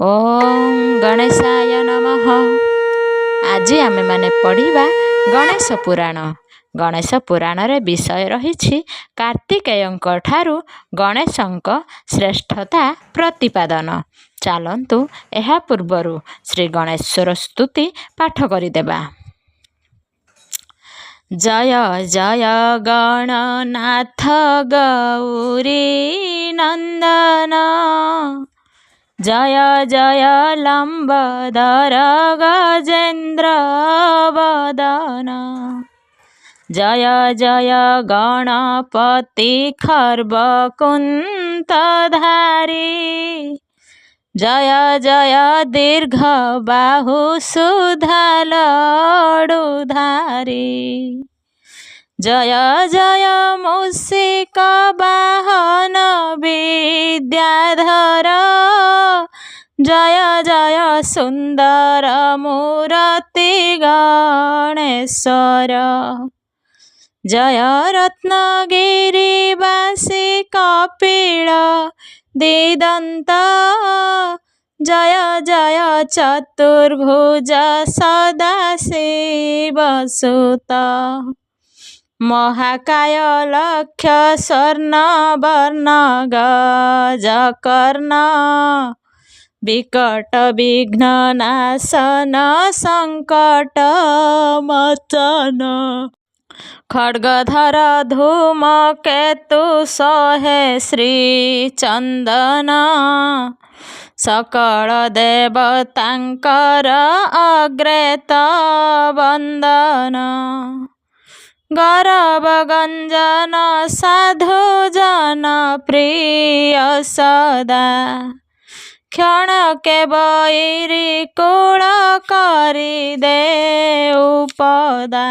ओम गणेशाय नमः। आज आमे माने पढ़िबा गणेश पुराण। गणेश पुराण रे विषय रही कार्तिकेयंक ठारू गणेशंक श्रेष्ठता प्रतिपादन। चलतु एहा पूर्वरु श्री गणेश्वर स्तुति पाठ करिदेबा। जय जय गणनाथ गौरी नंदन, जय जय लंबोदर गजेन्द्र वदन, जय जय गणपति खर्वकुंतधारी, जय जय दीर्घ बाहु सुधालडुधारी, जय जय मूषिक वाहन विद्याधर, जय जय सुंदर मूर्ति गणेश्वर, जय रत्नगिरिवासी कपिल दिदंत, जय जय चतुर्भुज सदाशिवसुत, महाकाय लक्ष्य स्वर्ण वर्ण गजकर्ण, विकट विघ्न नाशन संकट मोचन, खड्गधर धूमकेतु सहे श्री चंदन, सकल देवतांकर अग्रेत वंदन, गौरव गंजन साधु जन प्रिय सदा, क्षण के बैरी कुल करी दे उपदा,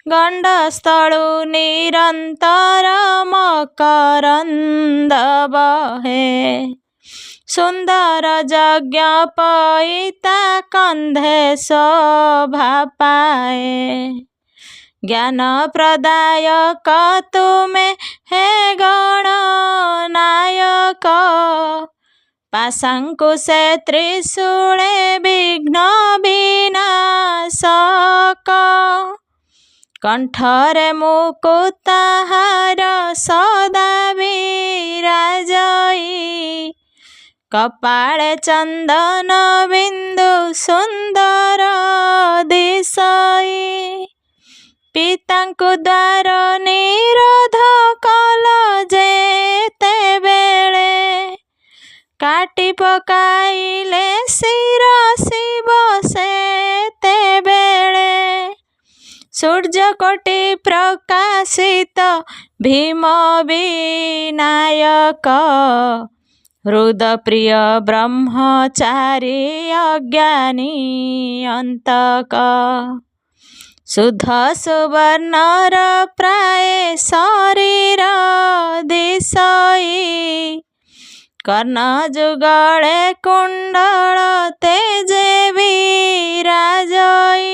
गंडस्थलु निरंतर मकरंद बहे, सुंदर यज्ञ पईता कंधे शोभा पाए, ज्ञान प्रदायक तुमे हे गणनायक, पाशांकुशे त्रिशूले विघ्न विनाशक, कंठरे मुकुटहार सदा विराजई, कपाळे चंदन बिंदु सुंदर दिशई, पितांकु द्वार निरोध कल जेते बेले, काटी पकाइले शिर शिव सेते बेले, सूर्यकोटि प्रकाशित भीम विनायक, हृदप्रिय ब्रह्मचारी अज्ञानी अंतक, शुद्ध सुवर्णर प्राय शरीर दिशई, कर्ण जुगले कुंडल तेजे विराजई,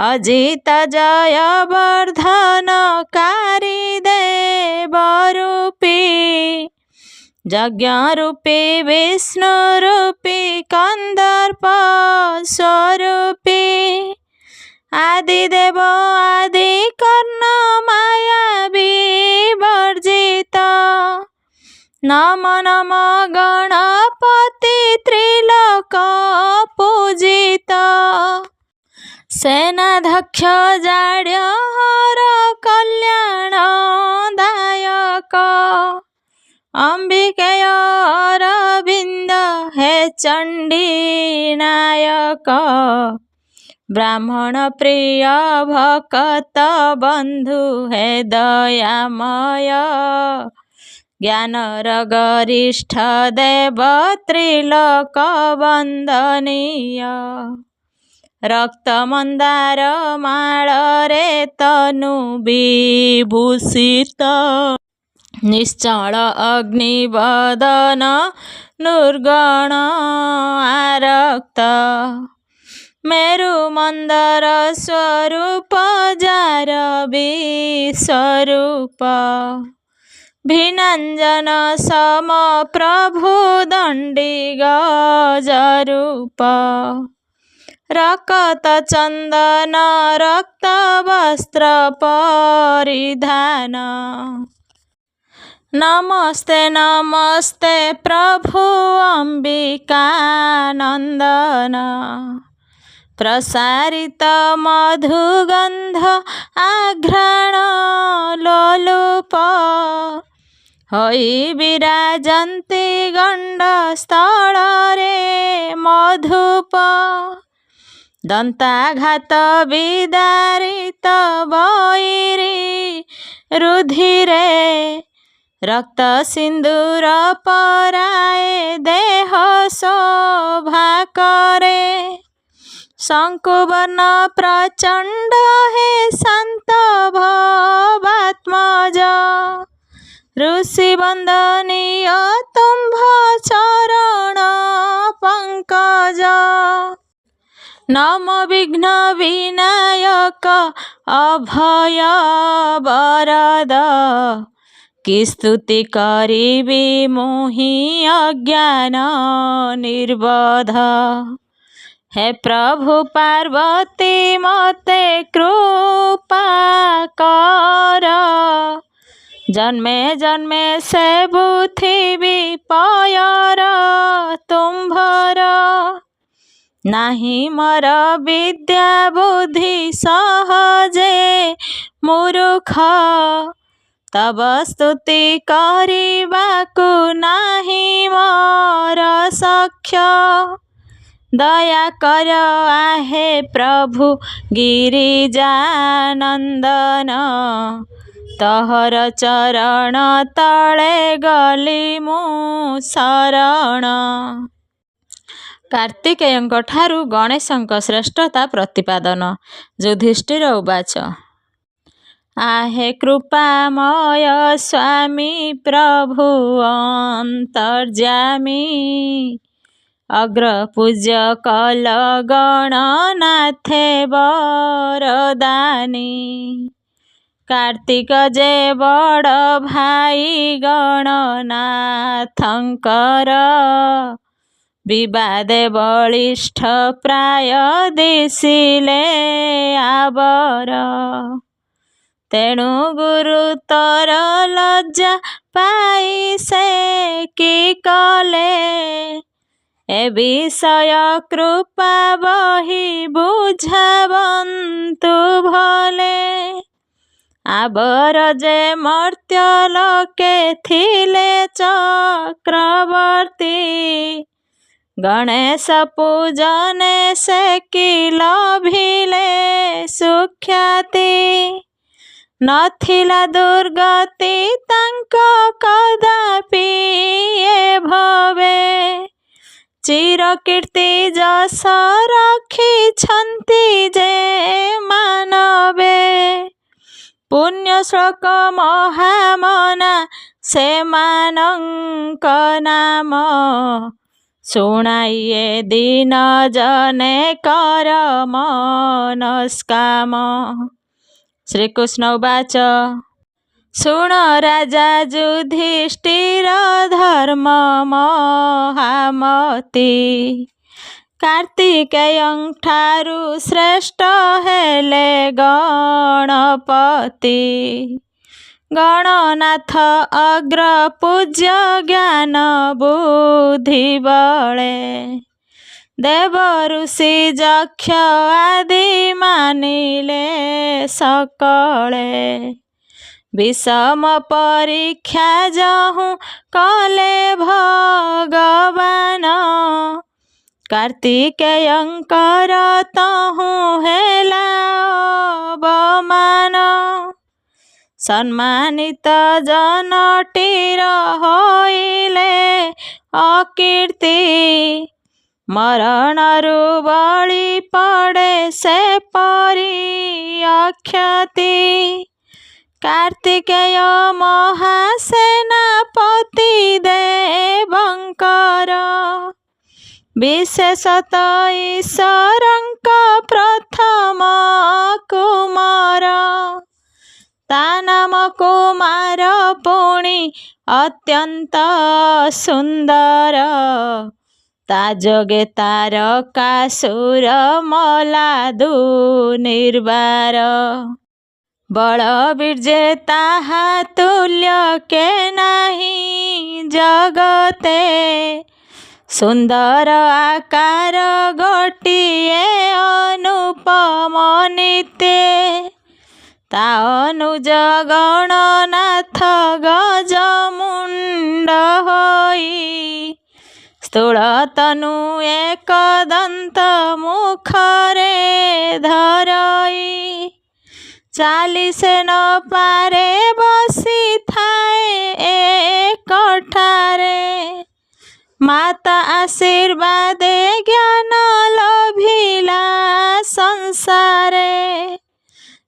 अजित जय वर्धन कारी देवरूपी, यज्ञ रूपी विष्णु रूपी कंदर्प स्वरूपी, आदिदेव आदि कर्ण माया विवर्जित, नम नम गणपति त्रिलोक पूजित, सेनाध्यक्ष जाड्यहर कल्याण दायक, अंबिकेय अरविंद हे चंडी नायक, ब्राह्मण प्रिय भक्त बंधु हे दयामय, ज्ञानर गरिष्ठ देव त्रिलोक वंदनीय, रक्त मंदार माल रे तनु विभूषित, निश्चल अग्निवदन निर्गण आरक्त, मेरु मंदर स्वरूप जार विस्वरूप, भिनाञ्जन सम प्रभु दण्डी गजरूप रकत चन्दन रक्त वस्त्र परिधान नमस्ते नमस्ते प्रभु अम्बिकानन्दन प्रसारित मधुगन्ध आघ्राण लोलुप होई विराजन्ति गण्डस्थଳରେ मधुप दन्ताघात विदारित वैरी रुधिरे रक्त सिन्दूर पराए देह शोभा करे शङ्कुवर्ण प्रचण्ड हे शान्त भवात्मज ऋषि वन्दनीय तुम्भ चरण पंकज नम विघ्न विनायक अभय वरद कि स्तुति करिबि मोहि अज्ञान निर्बोध हे प्रभु पार्वती मते कृपा कर जन्मे जन्मे से बुथिबि पयर तुम्भर नाही मोर विद्या बुद्धि सहजे मूर्ख तब स्तुति करिबाकु नाही मोर सख्य दया कर आहे प्रभु गिरिजानन्दन तहर चरण तले गली मु शरण कार्तिकेयଙ୍କ ଠାରୁ ଗଣେଶଙ୍କ ଶ୍ରେଷ୍ଠତା ପ୍ରତିପାଦନ ଯୁଧିଷ୍ଠିର ଉବାଚ आहे कृपामय स्वामी प्रभु अन्तर्जामी अग्रपूज्य कल गणनाथे वरदानी कार्तिक जे बड़ भाई गणनाथंकर विवादे बलिष्ठ प्राय दिशिले आबर तेणु गुरुतर लज्जा पाई से कि कले ए विषय कृपा बही बुझावन्तु भले आबर जे मर्त्य लोके थिले चक्रवर्ती गणेश पूजने से कि लभिले सुख्याति नथिला दुर्गति तांक कदापि ए भवे चिरकीर्ति जस रखिछन्ति जे मानवे पुण्य श्लोक महामना से मानंक नाम शुणाइए दिन जने कर मनस्काम श्रीकृष्ण उवाच शुण राजा युधिष्ठिर धर्म महामती कार्तिकेयं ठारु श्रेष्ठ हेले गणपति गणनाथ अग्र पूज्य ज्ञान बुद्धि बळे देव ऋषि यक्ष आदि मानिले सकळे विषम परीक्षा जहु कले भगवान कार्तिकेयंकर तहु हेला अवमान सम्मानित जनटीर होइले अकीर्ति मरणरु बळी पड़े से परी अक्षति कार्तिकेय महासेनापति देवंकर विशेषत ईश्वरंक प्रथम कुमार ତା ନାମ କୁମାର ପୁଣି ଅତ୍ୟନ୍ତ ସୁନ୍ଦର। ତା ଯୋଗେ ତାରକାସୁର ମଲାଦୁ ନିର୍ବାର। ବଳବୀର୍ଯ୍ୟେ ତାହା ତୁଲ୍ୟ କେ ନାହିଁ ଜଗତେ। ସୁନ୍ଦର ଆକାର ଗୋଟିଏ ଅନୁପମ ନିତ୍ୟେ। ତା ଅନୁଜ ଗଣନାଥ ଗଜମୁଣ୍ଡ ହୋଇ। ସ୍ଥୂଳ ତନୁ ଏକଦନ୍ତ ମୁଖରେ ଧରଇ। ଚାଲି ସେ ନ ପାରେ ବସିଥାଏ ଏକଠାରେ। ମାତା ଆଶୀର୍ବାଦେ ଜ୍ଞାନ ଲଭିଲା ସଂସାରେ।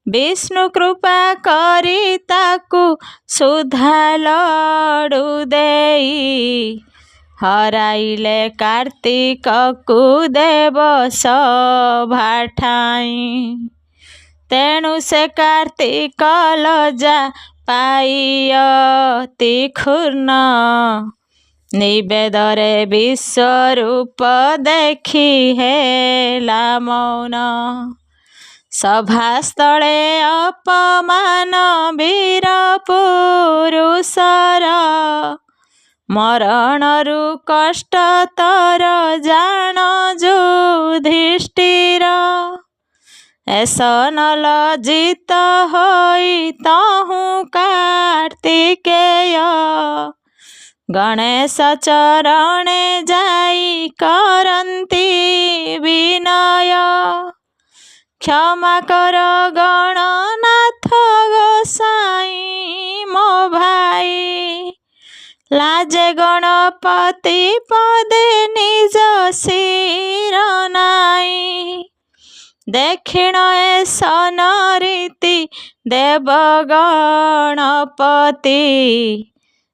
ବିଷ୍ଣୁ କୃପା କରି ତାକୁ ସୁଧା ଲଡୁ ଦେଇ। ହରାଇଲେ କାର୍ତ୍ତିକକୁ ଦେବ ସଭାଠାଇଁ। ତେଣୁ ସେ କାର୍ତ୍ତିକ ଲଜ୍ଜା ପାଇ ଅତି କ୍ଷୁର୍ଣ୍ଣ। ନିବେଦରେ ବିଶ୍ୱରୂପ ଦେଖି ହେଲା ମୌନ। ସଭାସ୍ଥଳେ ଅପମାନ ବୀର ପୁରୁଷର। ମରଣରୁ କଷ୍ଟତର ଜାଣ ଯୁଧିଷ୍ଠିର। ଏସ ନ ଲଜ୍ଜିତ ହୋଇ ତହୁଁ କାର୍ତ୍ତିକେୟ। ଗଣେଶ ଚରଣେ ଯାଇ କରନ୍ତି ବିନୟ। କ୍ଷମା କର ଗଣନାଥ ଗୋସାଇଁ ମୋ ଭାଇ। ଲାଜେ ଗଣପତି ପଦେ ନିଜ ଶିର ନାଇଁ। ଦକ୍ଷିଣ ଏସନ ରୀତି ଦେବ ଗଣପତି।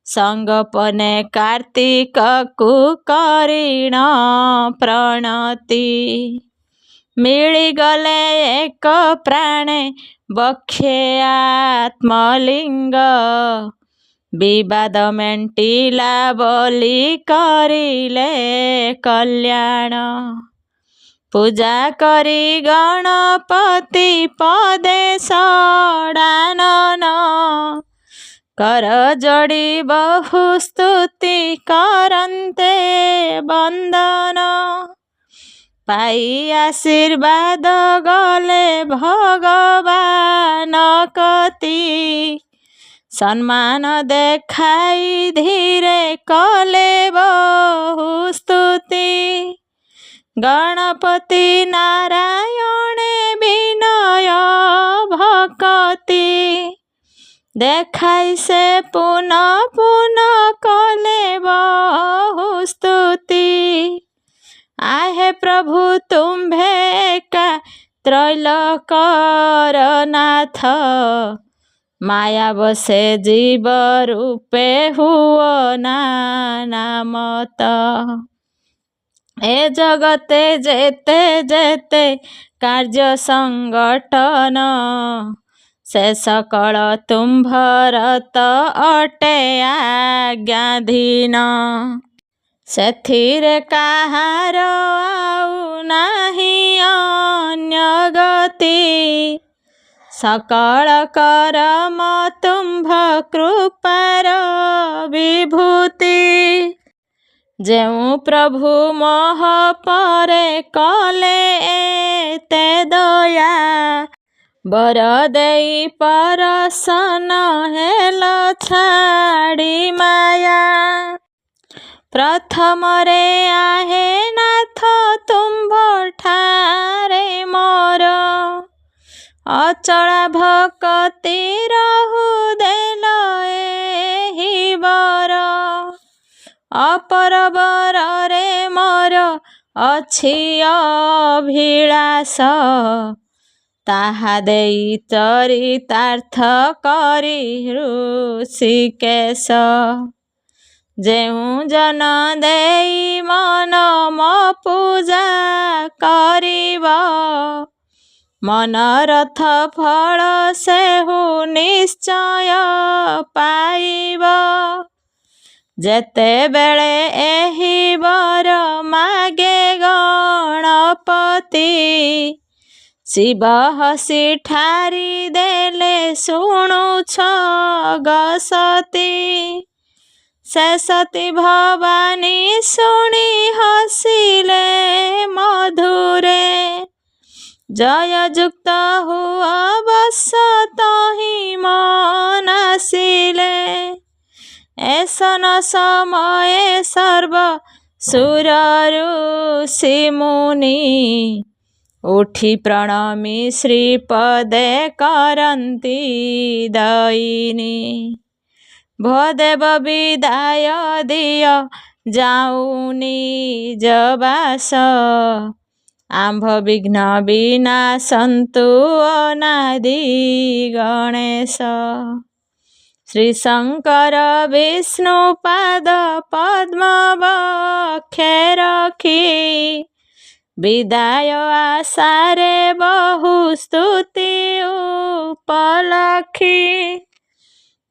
ସଙ୍ଗୋପନେ କାର୍ତ୍ତିକକୁ କରିଣ ପ୍ରଣତି। ମିଳିଗଲେ ଏକ ପ୍ରାଣେ ବକ୍ଷେ ଆତ୍ମଲିଙ୍ଗ। ବିବାଦ ମେଣ୍ଟିଲା ବୋଲି କରିଲେ କଲ୍ୟାଣ। ପୂଜା କରି ଗଣପତି ପଦେ ଷଡ଼ାନନ। କର ଯୋଡ଼ି ବହୁ ସ୍ତୁତି କରନ୍ତେ ବନ୍ଦନ। ପାଇ ଆଶୀର୍ବାଦ ଗଲେ ଭଗବାନ କତି। ସମ୍ମାନ ଦେଖାଇ ଧୀରେ କଲେ ବହୁ ସ୍ତୁତି। ଗଣପତି ନାରାୟଣେ ବିନୟ ଭକତି। ଦେଖାଇ ସେ ପୁନଃ ପୁନଃ କଲେ ବହୁ ସ୍ତୁତି। आहे प्रभु तुम्भे एका त्रैलोक्यर नाथ। माया बसे जीव रूपे हुओ नानामत। ए जगते जेते जेते कार्य संगठन। से सकल तुम्भर त अटे आज्ञाधीन। ସେଥିରେ କାହାର ଆଉ ନାହିଁ ଅନ୍ୟ ଗତି। ସକଳ କରମ ତୁମ୍ଭ କୃପାର ବିଭୂତି। ଯେଉଁ ପ୍ରଭୁ ମୋହ ପରେ କଲେ ଏତେ ଦୟା। ବର ଦେଇ ପରସନ ହେଲ ଛାଡ଼ି ମାୟା। ପ୍ରଥମରେ आहे ନାଥ ତୁମ୍ଭ ଠାରେ ମୋର। ଅଚଳା ଭକତି ରହୁ ଦେଲ ଏହି ବର। ଅପର ବରରେ ମୋର ଅଛି ଅଭିଳାଷ। ତାହା ଦେଇ ଚରିତାର୍ଥ କରି ଋଷିକେଶ। ଯେଉଁ ଜନ ଦେଇ ମନ ମୋ ପୂଜା କରିବ। मनरथ फल सेहु निश्चय पाइब। जेतेबेले एहि वर मागे गणपति शिव हसी ठारी देले शुणुछ गसती। से सती भवानी शुणी हसिले मधुरे। जय युक्त हुआ बस तहि मनासिले। ऐसन समय सर्व सुर ऋषि मुनि उठी प्रणमी श्रीपदे करन्ति दयिनी। भदेव विदाय दिय जाऊनी जबास। आम्भ विघ्न विनाशन्तु अनादि गणेश। श्री शंकर विष्णु पाद पद्म बक्षे रखी। विदाय आशारे बहु स्तुति उपलखी।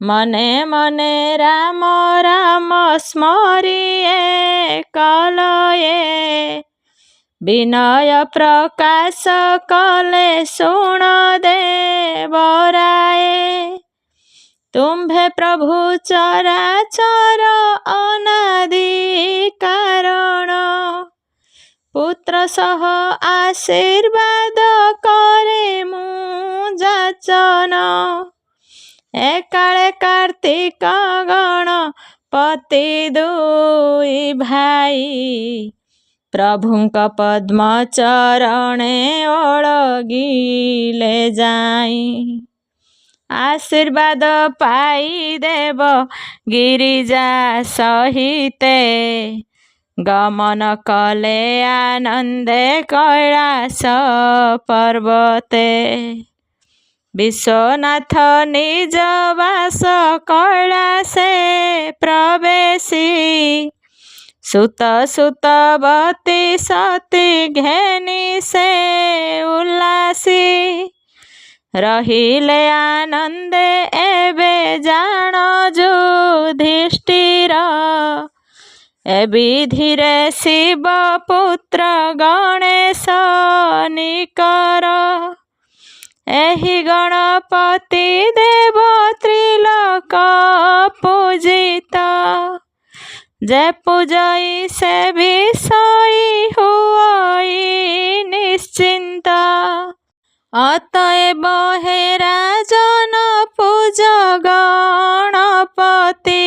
मने मने राम राम स्मरिए कलये। विनय प्रकाश कले शुण देवराये। तुम्भे प्रभु चराचर अनादि कारण। पुत्र सह आशीर्वाद करे मु जाचन। एकाले कार्तिक गणपति दुई भाई। प्रभुंक पद्म चरणे ओळगिले जाई। आशीर्वाद पाई देव गिरिजा सहिते। गमन कले आनंदे कैलास पर्वते। विश्वनाथ निज वास कैलासे प्रवेशी। सुत सुतवती सती घेनी से उल्लासी। रहिले आनंदे एबे जान युधिष्ठिर। ए विधिरे शिव पुत्र गणेश निकर। एहि गणपति देव त्रिलोक पूजित। जे पूजई से विषयी हुई निश्चिंत। अतएव हे राजन पूज गणपति।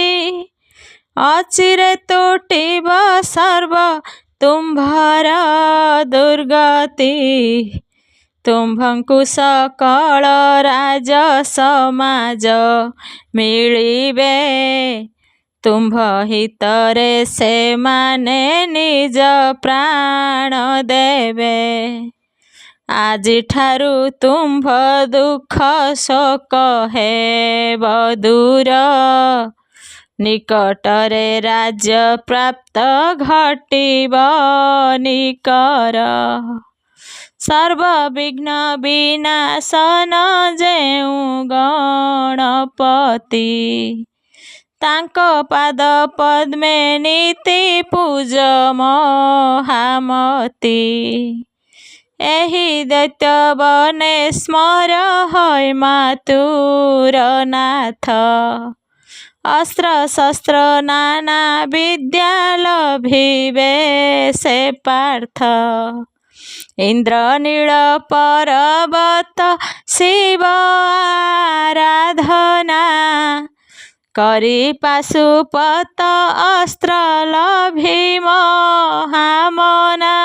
अचिरे तुटिब सर्व तुम्भर दुर्गति। तुम्भंकु सकल राज समाज मिलिबे। तुम्भ हितरे से माने निज प्राण देवे। आजि ठारु तुम्भ दुख शोक हेब दूर। निकटरे राज्य प्राप्त घटिब निकर। सर्व विघ्न विनाशन जेउ गणपति। तांक पाद पद्मे नीति पूज महामती। एहि दैत्य बने स्मर है मातुर नाथ। अस्त्र शस्त्र नाना विद्या लभिबे से पार्थ। इंद्र नील पर्वत शिव आराधना। करी पाशुपत अस्त्र लभि महामना।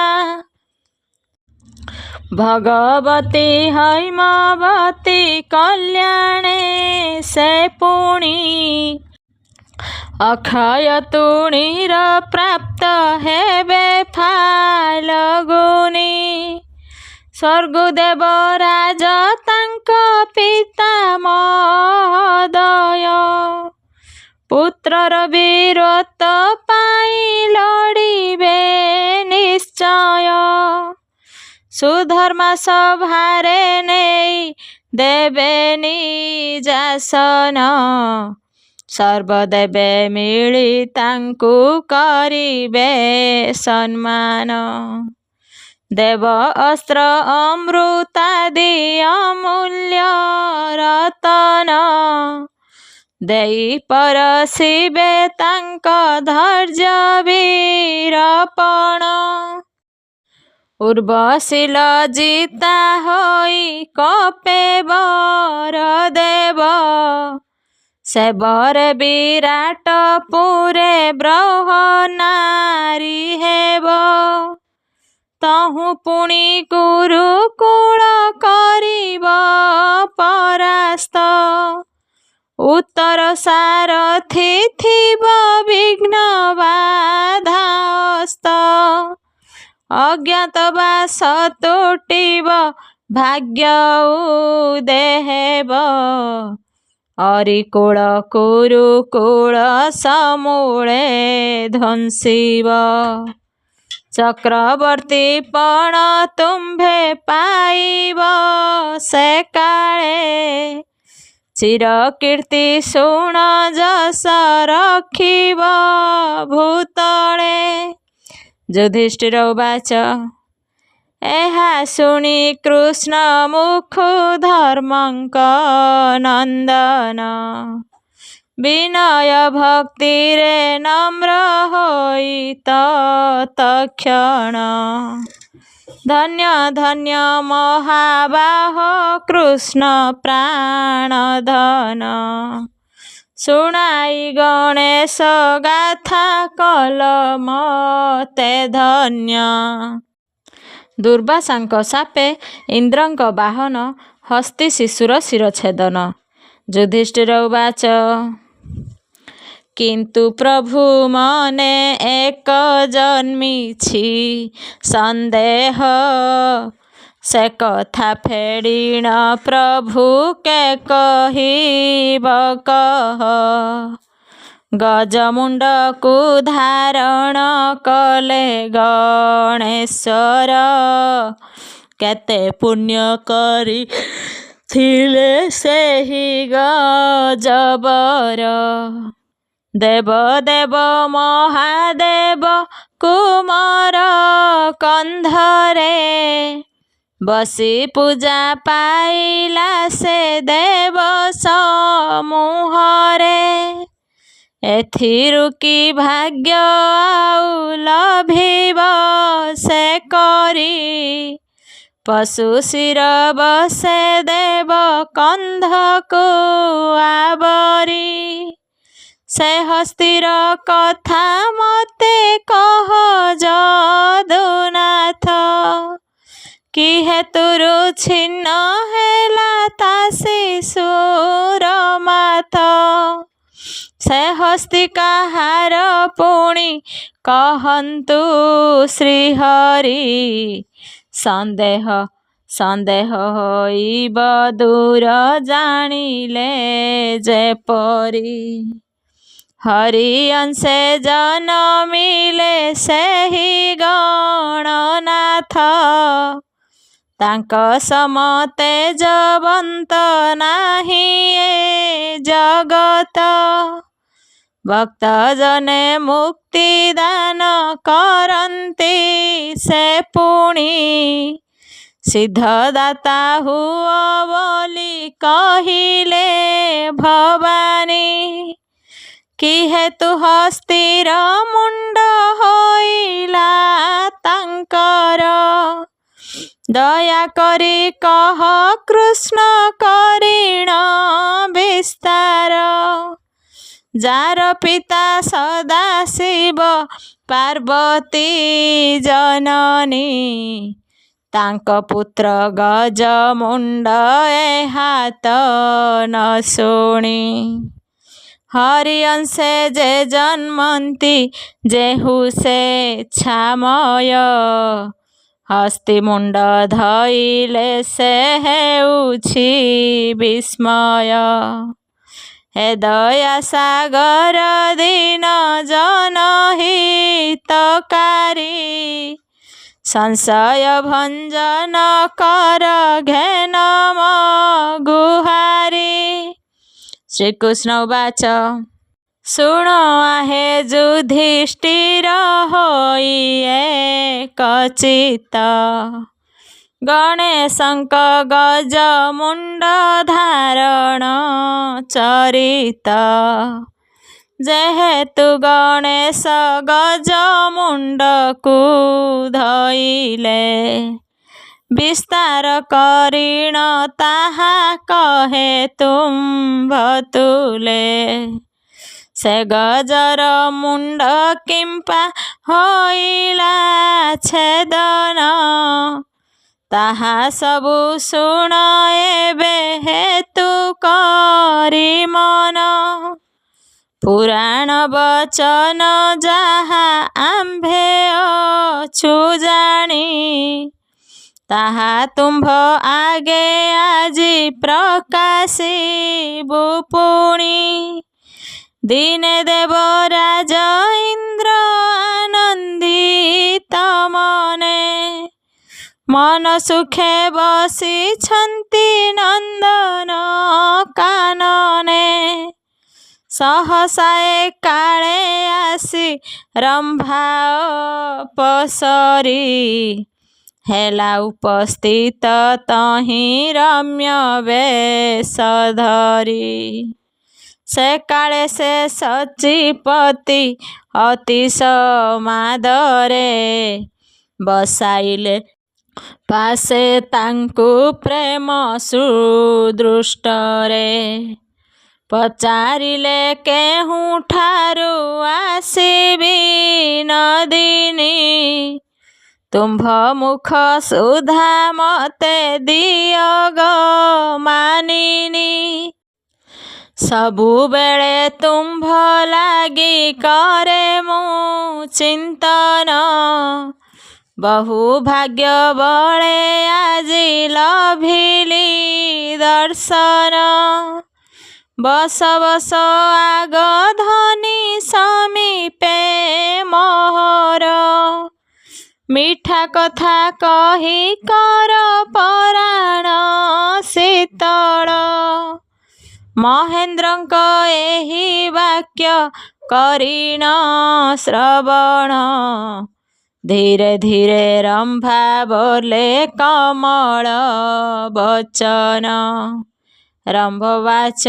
भगवती हैमवती कल्याणे से पुणी। अक्षय तुणीर प्राप्त हेबे फाल्गुनी। स्वर्गदेव राज तांक पिता महोदय। पुत्रर वीरत्व पाई लड़िबे निश्चय। ସୁଧର୍ମା ସଭାରେ ନେଇ ଦେବେ ନିଜାସନ। ସର୍ବଦେବେ ମିଳି ତାଙ୍କୁ କରିବେ ସମ୍ମାନ। ଦେବ ଅସ୍ତ୍ର ଅମୃତାଦି ଅମୂଲ୍ୟ ରତନ। ଦେଇ ପରସିବେ ତାଙ୍କ ଧୈର୍ଯ୍ୟ ବୀରପଣ। ଉର୍ବଶୀ ଲଜ୍ଜିତା ହୋଇ କପେ ବରଦେବ। ସେବରେ ବିରାଟ ପୁରେ ବ୍ରହ୍ମ ନାରୀ ହେବ। ତହୁଁ ପୁଣି ଗୁରୁକୁଳ କରିବ ପରାସ୍ତ। ଉତ୍ତର ସାରଥି ଥିବ ବିଘ୍ନ ବାଧାସ୍ତ। ଅଜ୍ଞାତବାସ ତୁଟିବ ଭାଗ୍ୟ ଉଦୟ। ଅରିକୁଳ କୁରୁକୁଳ ସମୂଳେ ଧ୍ୱଂସିବ। ଚକ୍ରବର୍ତ୍ତୀ ପଣ ତୁମ୍ଭେ ପାଇବ ସେ କାଳେ। ଚିରକୀର୍ତ୍ତି ଶୁଣ ଯଶ ରଖିବ ଭୂତଳେ। ଯୁଧିଷ୍ଠିର ଉବାଚ ଏହା ଶୁଣି କୃଷ୍ଣ ମୁଖୁ ଧର୍ମଙ୍କ ନନ୍ଦନ। ବିନୟ ଭକ୍ତିରେ ନମ୍ର ହୋଇ ତତ୍କ୍ଷଣ। ଧନ୍ୟ ଧନ୍ୟ ମହାବାହ କୃଷ୍ଣ ପ୍ରାଣଧନ। ଶୁଣାଇ ଗଣେଶ ଗାଥା କଲ ମତେ ଧନ୍ୟ। ଦୁର୍ବାସାଙ୍କ ଶାପେ ଇନ୍ଦ୍ରଙ୍କ ବାହନ ହସ୍ତୀ ଶିଶୁର ଶିରଛେଦନ। ଯୁଧିଷ୍ଠିର ଉବାଚ କିନ୍ତୁ ପ୍ରଭୁ ମନେ ଏକ ଜନ୍ମିଛି ସନ୍ଦେହ। ସେ କଥା ଫେଡ଼ିଣ ପ୍ରଭୁ କେ କହିବ କହ। ଗଜମୁଣ୍ଡକୁ ଧାରଣ କଲେ ଗଣେଶ୍ୱର। କେତେ ପୁଣ୍ୟ କରିଥିଲେ ସେହି ଗଜବର। ଦେବ ଦେବ ମହାଦେବ କୁମର କନ୍ଧରେ। ବସି ପୂଜା ପାଇଲା ସେ ଦେବ ସମୂହରେ। ଏଥିରୁ କି ଭାଗ୍ୟ ଆଉ ଲଭିବ ସେ କରି। ପଶୁ ଶିର ବସେ ଦେବ କନ୍ଧକୁ ଆବରି। ସେ ହସ୍ତୀର କଥା ମତେ କହ ଯଦୁନାଥ। କି ହେତୁରୁ ଛିନ୍ନ ହେଲା ତା ଶିଶୁର ମାଥ। ସେ ହସ୍ତୀ କାହାର ପୁଣି କହନ୍ତୁ ଶ୍ରୀହରି। ସନ୍ଦେହ ହୋଇବ ଦୂର ଜାଣିଲେ ଯେପରି। ହରି ଅଂଶେ ଜନମିଲେ ସେହି ଗଣନାଥ। ତାଙ୍କ ସମ ତେଜବନ୍ତ ନାହିଁ ଏ ଜଗତ। ଭକ୍ତ ଜନେ ମୁକ୍ତି ଦାନ କରନ୍ତି ସେ ପୁଣି। ସିଦ୍ଧଦାତା ହୁଅ ବୋଲି କହିଲେ ଭବାନୀ। କି ହେତୁ ହସ୍ତୀର ମୁଣ୍ଡ ହୋଇଲା ତାଙ୍କର। ଦୟା କରି କହ କୃଷ୍ଣ କରିଣ ବିସ୍ତାର। ଯାର ପିତା ସଦାଶିବ ପାର୍ବତୀ ଜନନୀ। ତାଙ୍କ ପୁତ୍ର ଗଜମୁଣ୍ଡ ଏହା ତ ନ ଶୁଣି। ହରି ଅଂଶେ ଯେ ଜନ୍ମନ୍ତି ଯେହୁ ସେ ଛାମୟ। ହସ୍ତୀ ମୁଣ୍ଡ ଧଇଲେ ସେ ହେଉଛି ବିସ୍ମୟ। ହେ ଦୟା ସାଗର ଦୀନ ଜନ ହିତକାରୀ। संशय भंजन कर घेन गुहारी। श्रीकृष्ण उवाच शुण आहे युधिष्ठिर होई एकचित्त गणेशंक गज मुंड धारण चरित। जेहेतु गणेश गज मुंड को धइले विस्तार करिण ताहा कहे तुम्भतुले। से गजर मुंड किंपा होइला छेदन ताहा सबु शुण एबे हेतु करि मन। पुराण वचन जाहा आम्भे अछु जानी ताहा तुम्भ आगे आजी प्रकाशिबु पुणी। दिने देवराज इंद्र आनंदित मने मन सुखे बसिछन्ति नंदन कानने। सहसा काले आसी रंभा पसरी हेला उपस्थित तहि रम्य वेश धरी। से काले से सचिपति अति समादरे बसाइले पासे तांकु प्रेम सुदृष्टरे। पचारिले केहूँ ठारू आसिबी नदिनी तुम्भ मुख सुधा मते दियो गो मानिनी। सबु बेले तुम्भ लागी करे मु चिंतन बहु भाग्य बळे आजी लभिली दर्शन। बस बस आग धनी समीपे मोहर मिठा कथा कही कर पराण शीतल। महेंद्रंक एहि वाक्य करिण श्रवण धीरे धीरे रंभा बोले कमल वचन। रंभवाच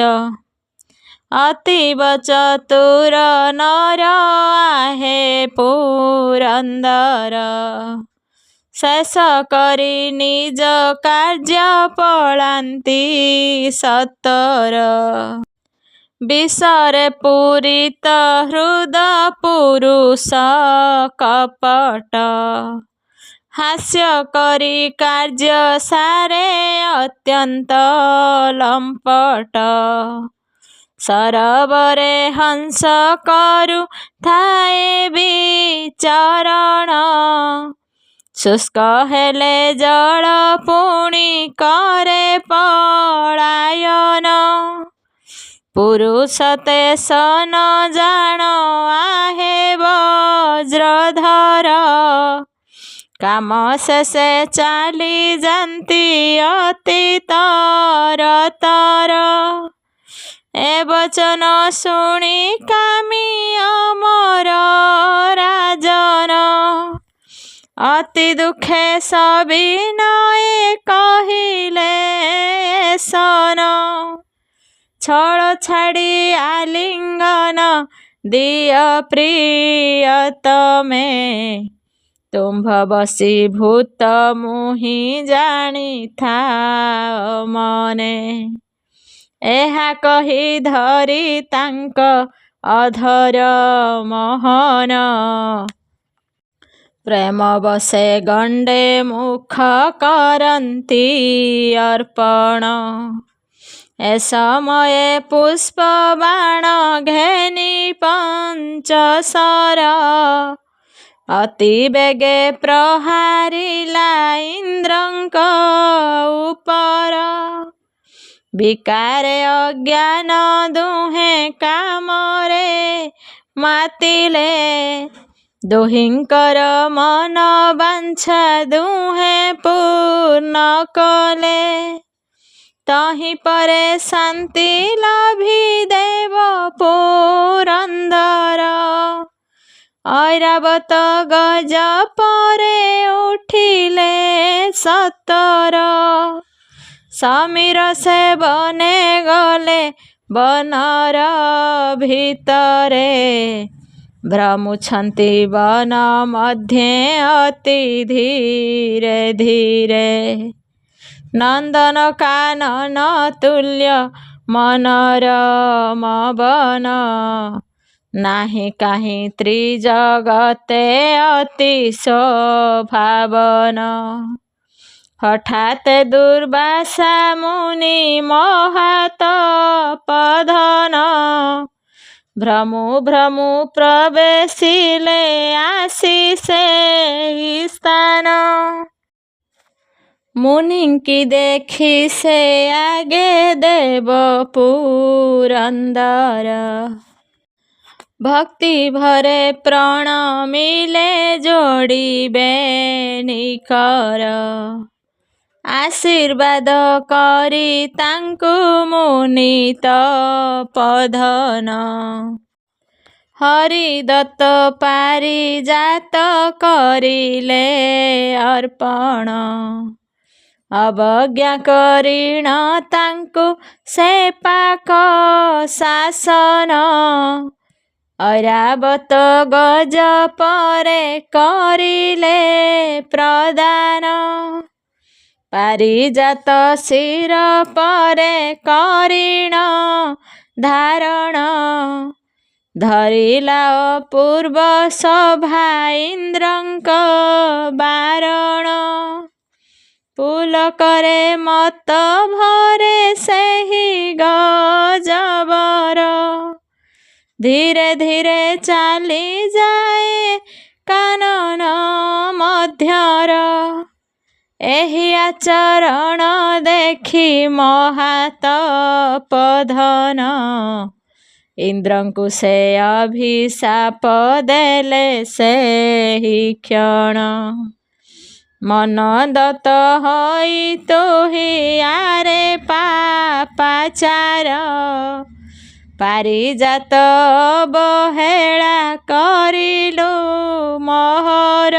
अतीव चतुर नर आहे पुरंदर शेष करी निज कार्य पलांती सत्तर। विषरे पूरित हृद पुरुष कपट हास्य करी कार्य सारे अत्यंत लंपट। सरवरे हंस करु थाए विचरण शुष्क हेले जल पुणी करे पलायन। पुरुष ते सन जान आहे वज्रधर काम शेषे चाली जाती अति तरतर। ए वचन शुणी कामी अमर राजन अति दुखे सविनय कहिले सन। छल छाड़ी आलिंगन दिय प्रियतमे तुम्भ बसीभूत मुहि जानी था मने। एहा कही धरी तांक अधर मोहन प्रेम बसे गंडे मुख करंती अर्पण। ए समये पुष्प बाण घेनी पंचसर अति बेगे प्रहारिला इंद्रंक उपर। विकारे अज्ञान दुहे कामरे मातिले ଦୁହିଁଙ୍କର ମନ ବାଞ୍ଛା ଦୁହେଁ ପୂର୍ଣ୍ଣ କଲେ। ତହିଁ ପରେ ଶାନ୍ତି ଲଭି ଦେବ ପୁରନ୍ଦର। ଐରାବତ ଗଜ ପରେ ଉଠିଲେ ସତର। ସମୀର ସେ ବନେ ଗଲେ ବନର ଭିତରେ। ଭ୍ରମୁଛନ୍ତି ବନ ମଧ୍ୟେ ଅତି ଧୀରେ ଧୀରେ। ନନ୍ଦନ କାନନ ତୁଲ୍ୟ ମନୋରମ ବନ। ନାହିଁ କାହିଁ ତ୍ରିଜଗତେ ଅତି ଶୋଭାବନ। ହଠାତ୍ ଦୁର୍ବାସା ମୁନି ମହାତପଧନ। ଭ୍ରମୁ ଭ୍ରମୁ ପ୍ରବେଶିଲେ ଆସି ସେହି ସ୍ଥାନ। ମୁନିଙ୍କି ଦେଖି ସେ ଆଗେ ଦେବ ପୁରନ୍ଦର। ଭକ୍ତି ଭରେ ପ୍ରଣମିଲେ ଯୋଡ଼ିବେ ନିକର। ଆଶୀର୍ବାଦ କରି ତାଙ୍କୁ ମୁନି ତପୋଧନ। ହରିଦତ୍ତ ପାରିଜାତ କରିଲେ ଅର୍ପଣ। ଅବଜ୍ଞା କରିଣ ତାଙ୍କୁ ସେ ପାକ ଶାସନ। ଐରାବତ ଗଜ ପରେ କରିଲେ ପ୍ରଦାନ। ପାରିଜାତ ଶିର ପରେ କରିଣ ଧାରଣ। ଧରିଲା ଅପୂର୍ବ ଶୋଭା ଇନ୍ଦ୍ରଙ୍କ ବାରଣ। ପୁଲକରେ ମତ ଭରେ ସେହି ଗଜବର। ଧୀରେ ଧୀରେ ଚାଲିଯାଏ କାନନ ମଧ୍ୟର। ଏହି ଆଚରଣ ଦେଖି ମହାତପୋଧନ। ଇନ୍ଦ୍ରଙ୍କୁ ସେ ଅଭିଶାପ ଦେଲେ ସେହି କ୍ଷଣ। ମନୋଦତ ହୋଇ ତୁହି ଆରେ ପାପାଚାର। ପାରିଜାତ ଅବହେଳା କରିଲୁ ମୋହର।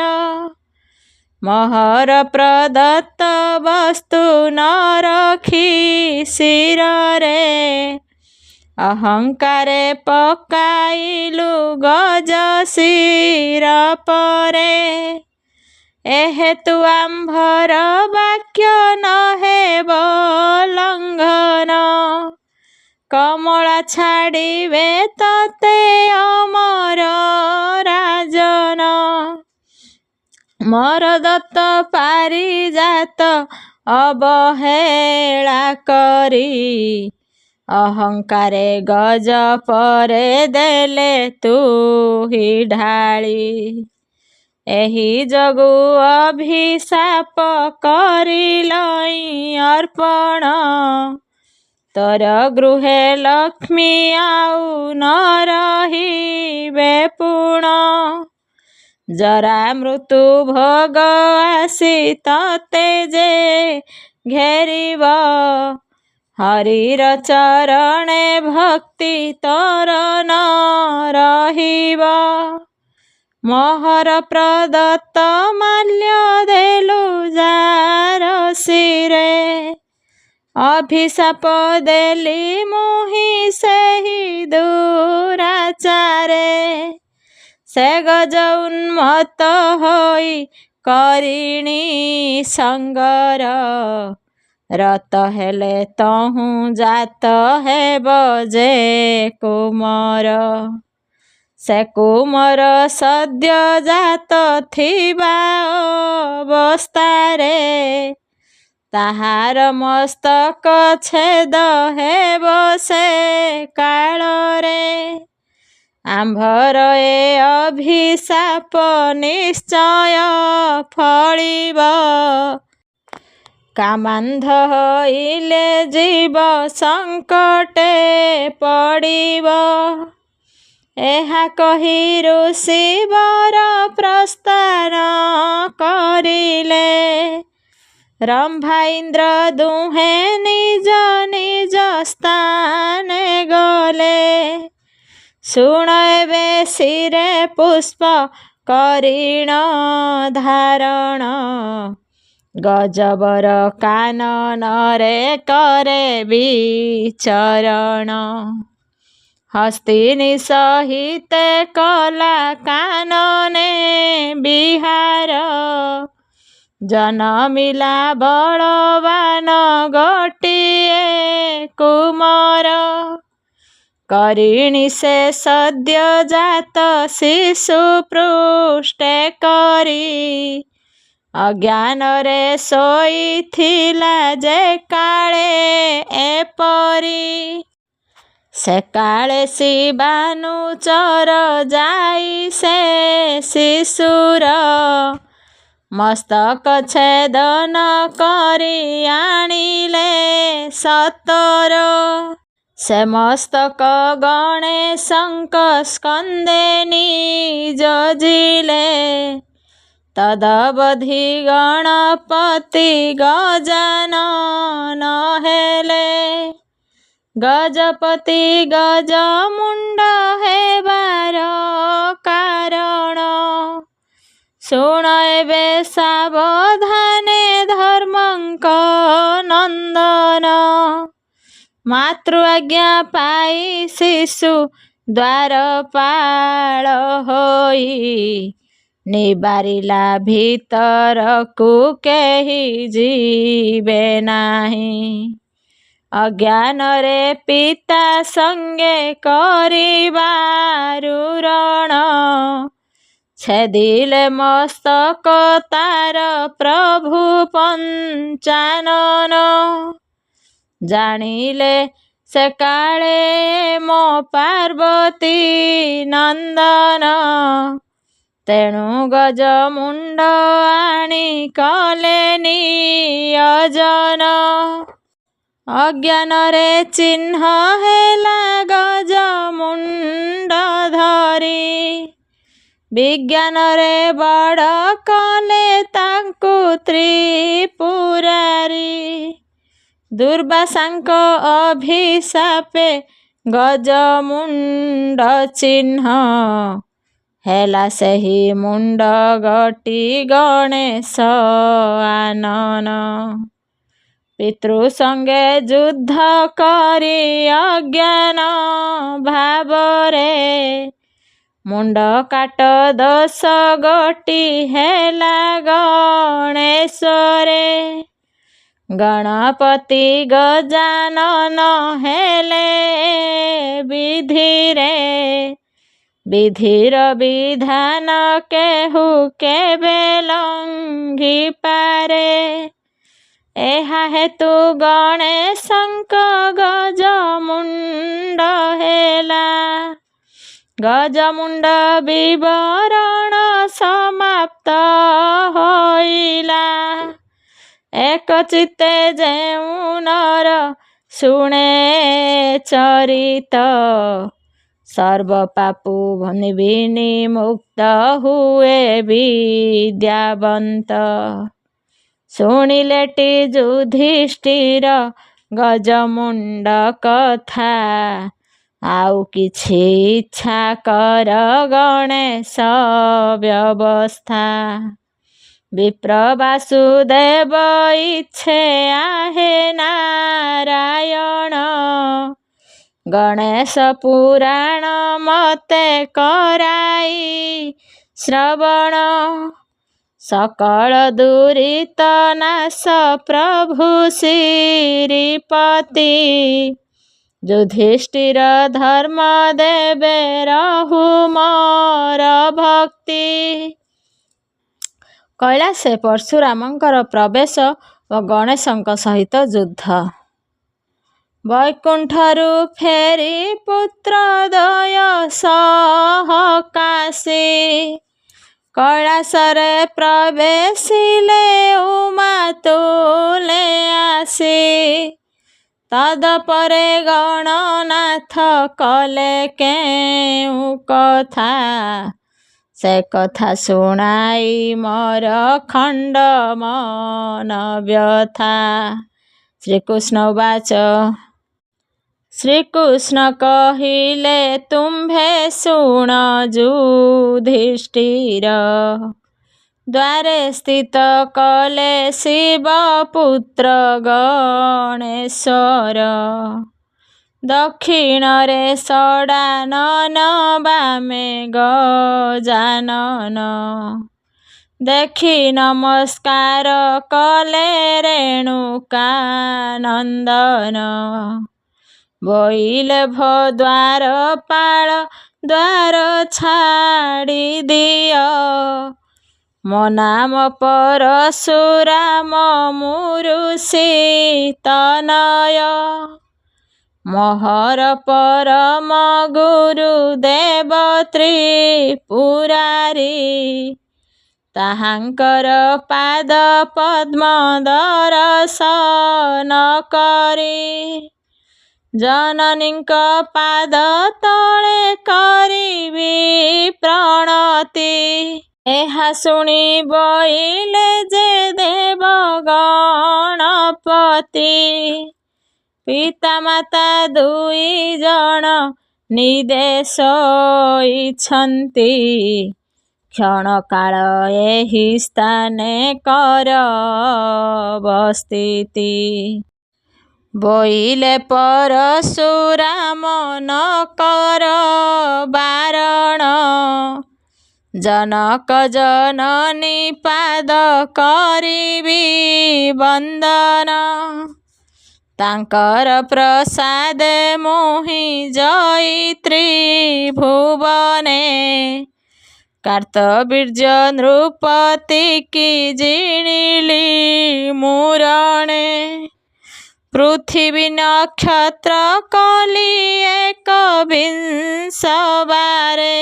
ମୋହର ପ୍ରଦତ୍ତ ବସ୍ତୁ ନ ରଖି ଶିରରେ। ଅହଙ୍କାରେ ପକାଇଲୁ ଗଜ ଶିର ପରେ। ଏହେତୁ ଆମ୍ଭର ବାକ୍ୟ ନ ହେବ ଲଙ୍ଘନ। କମଳା ଛାଡ଼ିବେ ତତେ ଅମର ରାଜନ। ମୋର ଦତ୍ତ ପାରିଜାତ ଅବହେଳା କରି। ଅହଙ୍କାରେ ଗଜ ପରେ ଦେଲେ ତୁହି ଢାଳି। ଏହି ଯୋଗୁ ଅଭିଶାପ କରିଲଇଁ ଅର୍ପଣ। ତୋର ଗୃହେ ଲକ୍ଷ୍ମୀ ଆଉ ନ ରହିବେ ପୁଣ। ଜରା ମୃତ୍ୟୁ ଭୋଗ ଆସି ତତେ ଯେ ଘେରିବ। ହରିର ଚରଣେ ଭକ୍ତି ତୋର ନ ରହିବ। ମୋହର ପ୍ରଦତ୍ତ ମାଲ୍ୟ ଦେଲୁ ଯାର ଶିରେ। ଅଭିଶାପ ଦେଲି ମୁହିଁ ସେହି ଦୁରାଚାରେ। ସେ ଗଜ ଉନ୍ମତ୍ତ ହୋଇ କରିଣି ସଙ୍ଗର। ରତ ହେଲେ ତହୁଁ ଜାତ ହେବ ଯେ କୁମର। ସେ କୁମର ସଦ୍ୟ ଜାତ ଥିବା ଅବସ୍ଥାରେ। ତାହାର ମସ୍ତକ ଛେଦ ହେବ ସେ କାଳରେ। ଆମ୍ଭର ଏ ଅଭିଶାପ ନିଶ୍ଚୟ ଫଳିବ। କାମାନ୍ଧ ହୋଇଲେ ଜୀବ ସଙ୍କଟେ ପଡ଼ିବ। ଏହା କହି ଋଷି ବର ପ୍ରସ୍ଥାନ କରିଲେ। ରମ୍ଭା ଇନ୍ଦ୍ର ଦୁହେଁ ନିଜ ନିଜ ସ୍ଥାନେ ଗଲେ। ଶୁଣ ଏବେ ଶିରେ ପୁଷ୍ପ କରିଣ ଧାରଣ। ଗଜବର କାନନରେ କରେ ବିଚରଣ। ହସ୍ତିନୀ ସହିତେ କଲା କାନନେ ବିହାର। ଜନମିଲା ବଳବାନ ଗୋଟିଏ କୁମର। କରିଣି ସେ ସଦ୍ୟ ଜାତ ଶିଶୁ ପୃଷ୍ଠେ କରି। ଅଜ୍ଞାନରେ ଶୋଇଥିଲା ଯେ କାଳେ ଏପରି। ସେ କାଳେ ଶିବାନୁଚର ଯାଇ ସେ ଶିଶୁର। ମସ୍ତକ ଛେଦନ କରି ଆଣିଲେ ସତର। ସେ ମସ୍ତକ ଗଣେଶଙ୍କ ସ୍କନ୍ଧେ ନିଯୋଜିଲେ। ତଦବଧି ଗଣପତି ଗଜାନନ ହେଲେ। ଗଜପତି ଗଜମୁଣ୍ଡ ହେବାର କାରଣ। ଶୁଣ ଏବେ ସାବଧାନେ ଧର୍ମଙ୍କ ନନ୍ଦନ। ମାତୃ ଆଜ୍ଞା ପାଇ ଶିଶୁ ଦ୍ୱାରପାଳ ହୋଇ। ନିବାରିଲା ଭିତରକୁ କେହି ଯିବେ ନାହିଁ। ଅଜ୍ଞାନରେ ପିତା ସଙ୍ଗେ କରିବାରୁ ରଣ। ଛେଦିଲେ ମସ୍ତକ ତାର ପ୍ରଭୁ ପଞ୍ଚାନନ। ଜାଣିଲେ ସେ କାଳେ ମୋ ପାର୍ବତୀ ନନ୍ଦନ। ତେଣୁ ଗଜମୁଣ୍ଡ ଆଣି କଲେ ନିୟୋଜନ। ଅଜ୍ଞାନରେ ଚିହ୍ନ ହେଲା ଗଜମୁଣ୍ଡ ଧରି। ବିଜ୍ଞାନରେ ବଡ଼ କଲେ ତାଙ୍କୁ ତ୍ରିପୁରାରି। ଦୁର୍ବାସାଙ୍କ ଅଭିଶାପେ ଗଜମୁଣ୍ଡ ଚିହ୍ନ। ହେଲା ସେହି ମୁଣ୍ଡ ଗଟି ଗଣେଶ ଆନନ। ପିତୃ ସଙ୍ଗେ ଯୁଦ୍ଧ କରି ଅଜ୍ଞାନ ଭାବରେ। ମୁଣ୍ଡ କାଟ ଦୋଷ ଗୋଟି ହେଲା ଗଣେଶରେ। ଗଣପତି ଗଜାନନ ହେଲେ ବିଧିରେ। ବିଧିର ବିଧାନ କେହୁ କେବେ ଲଙ୍ଘି ପାରେ। ଏହା ହେତୁ ଗଣେଶଙ୍କ ଗଜମୁଣ୍ଡ ହେଲା। ଗଜମୁଣ୍ଡ ବିବରଣ ସମାପ୍ତ ହୋଇଲା। ଏକଚିତ୍ତେ ଯେଉଁ ନର ଶୁଣେ ଚରିତ। ସର୍ବପାପୁ ବିନିମୁକ୍ତ ହୁଏ ବିଦ୍ୟାବନ୍ତ। ଶୁଣିଲେଟି ଯୁଧିଷ୍ଠିର ଗଜମୁଣ୍ଡ କଥା। ଆଉ କିଛି ଇଚ୍ଛା କର ଗଣେଶ ବ୍ୟବସ୍ଥା। ବିପ୍ର ବାସୁଦେବ ଇଚ୍ଛେ ଆହେ ନାରାୟଣ। ଗଣେଶ ପୁରାଣ ମତେ କରାଇ ଶ୍ରବଣ। ସକଳ ଦୁରିତ ନାଶ ପ୍ରଭୁ ଶ୍ରୀପତି। ଯୁଧିଷ୍ଠିର ଧର୍ମ ଦେବେ ରହୁ ମୋର ଭକ୍ତି। କୈଳାସେ ପରଶୁରାମଙ୍କର ପ୍ରବେଶ ଓ ଗଣେଶଙ୍କ ସହିତ ଯୁଦ୍ଧ। ବୈକୁଣ୍ଠରୁ ଫେରି ପୁତ୍ରଦ୍ୱୟ ସହକାଶୀ। କୈଳାସରେ ପ୍ରବେଶିଲେ ଉମା ତୁଲେ ଆସି। ତଦପରେ ଗଣନାଥ କଲେ କେଉଁ କଥା, ସେ କଥା ଶୁଣାଇ ମୋର ଖଣ୍ଡ ମନ ବ୍ୟଥା। ଶ୍ରୀକୃଷ୍ଣ ଉବାଚ ଶ୍ରୀକୃଷ୍ଣ କହିଲେ ତୁମ୍ଭେ ଶୁଣ ଯୁଧିଷ୍ଠିର, ଦ୍ୱାରେ ସ୍ଥିତ କଲେ ଶିବ ପୁତ୍ର ଗଣେଶ୍ୱର। ଦକ୍ଷିଣରେ ଷଡ଼ାନନ ବାମେ ଗଜାନନ, ଦେଖି ନମସ୍କାର କଲେ ରେଣୁକାନନ୍ଦନ। ବୋଇଲେ ଦ୍ୱାରପାଳ ଦ୍ୱାର ଛାଡ଼ି ଦିଅ, ମୋ ନାମ ପରଶୁରାମ ମୁରୁଷି ତନୟ। ମୋହର ପରମ ଗୁରୁ ଦେବ ତ୍ରିପୁରାରୀ, ତାହାଙ୍କର ପାଦ ପଦ୍ମ ଦର୍ଶନ କରି, ଜନନୀଙ୍କ ପାଦ ତଳେ କରିବି ପ୍ରଣତି। ଏହା ଶୁଣି ବୋଇଲେ ଯେ ଦେବ ଗଣପତି, ପିତାମାତା ଦୁଇ ଜଣ ନିଦେଶ ହୋଇଛନ୍ତି, କ୍ଷଣକାଳ ଏହି ସ୍ଥାନେ କର ଅବସ୍ଥିତି। ବୋଇଲେ ପରଶୁରାମ ନ କର ବାରଣ, ଜନକ ଜନନୀ ପାଦ କରିବି ବନ୍ଦନ। ତାଙ୍କର ପ୍ରସାଦେ ମୁହିଁ ଜୟିତ୍ରୀ ଭୁବନେ, କାର୍ତ୍ତବୀର୍ଯ୍ୟ ନୃପତି କି ଜିଣିଲି ମୁରଣେ। ପୃଥିବୀ ନକ୍ଷତ୍ର କଲି ଏକବିଂଶ ବାରେ,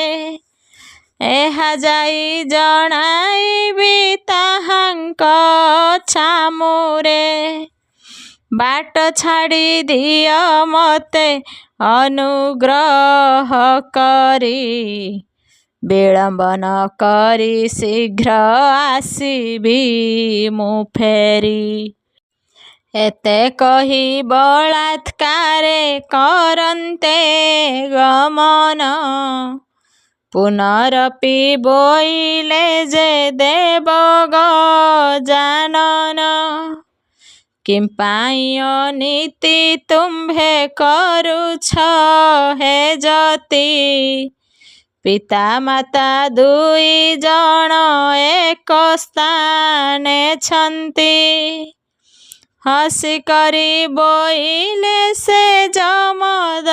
ଏହା ଯାଇ ଜଣାଇବି ତାହାଙ୍କ ଛାମୁରେ। ବାଟ ଛାଡ଼ି ଦିଅ ମୋତେ ଅନୁଗ୍ରହ କରି, ବିଳମ୍ବ ନ କରି ଶୀଘ୍ର ଆସିବି ମୁଁ ଫେରି। ଏତେ କହି ବଳାତ୍କାରେ କରନ୍ତେ ଗମନ, ପୁନରପି ବୋଇଲେ ଯେ ଦେବ ଗଜାନନ। କିମ୍ପାଇଁ ଅନୀତି ତୁମ୍ଭେ କରୁଛ ହେ ଯତି, ପିତାମାତା ଦୁଇ ଜଣ ଏକ ସ୍ଥାନେ ଛନ୍ତି। ହସି କରି ବୋଇଲେ ସେ ଯମଦଗ୍ନିସୁତ,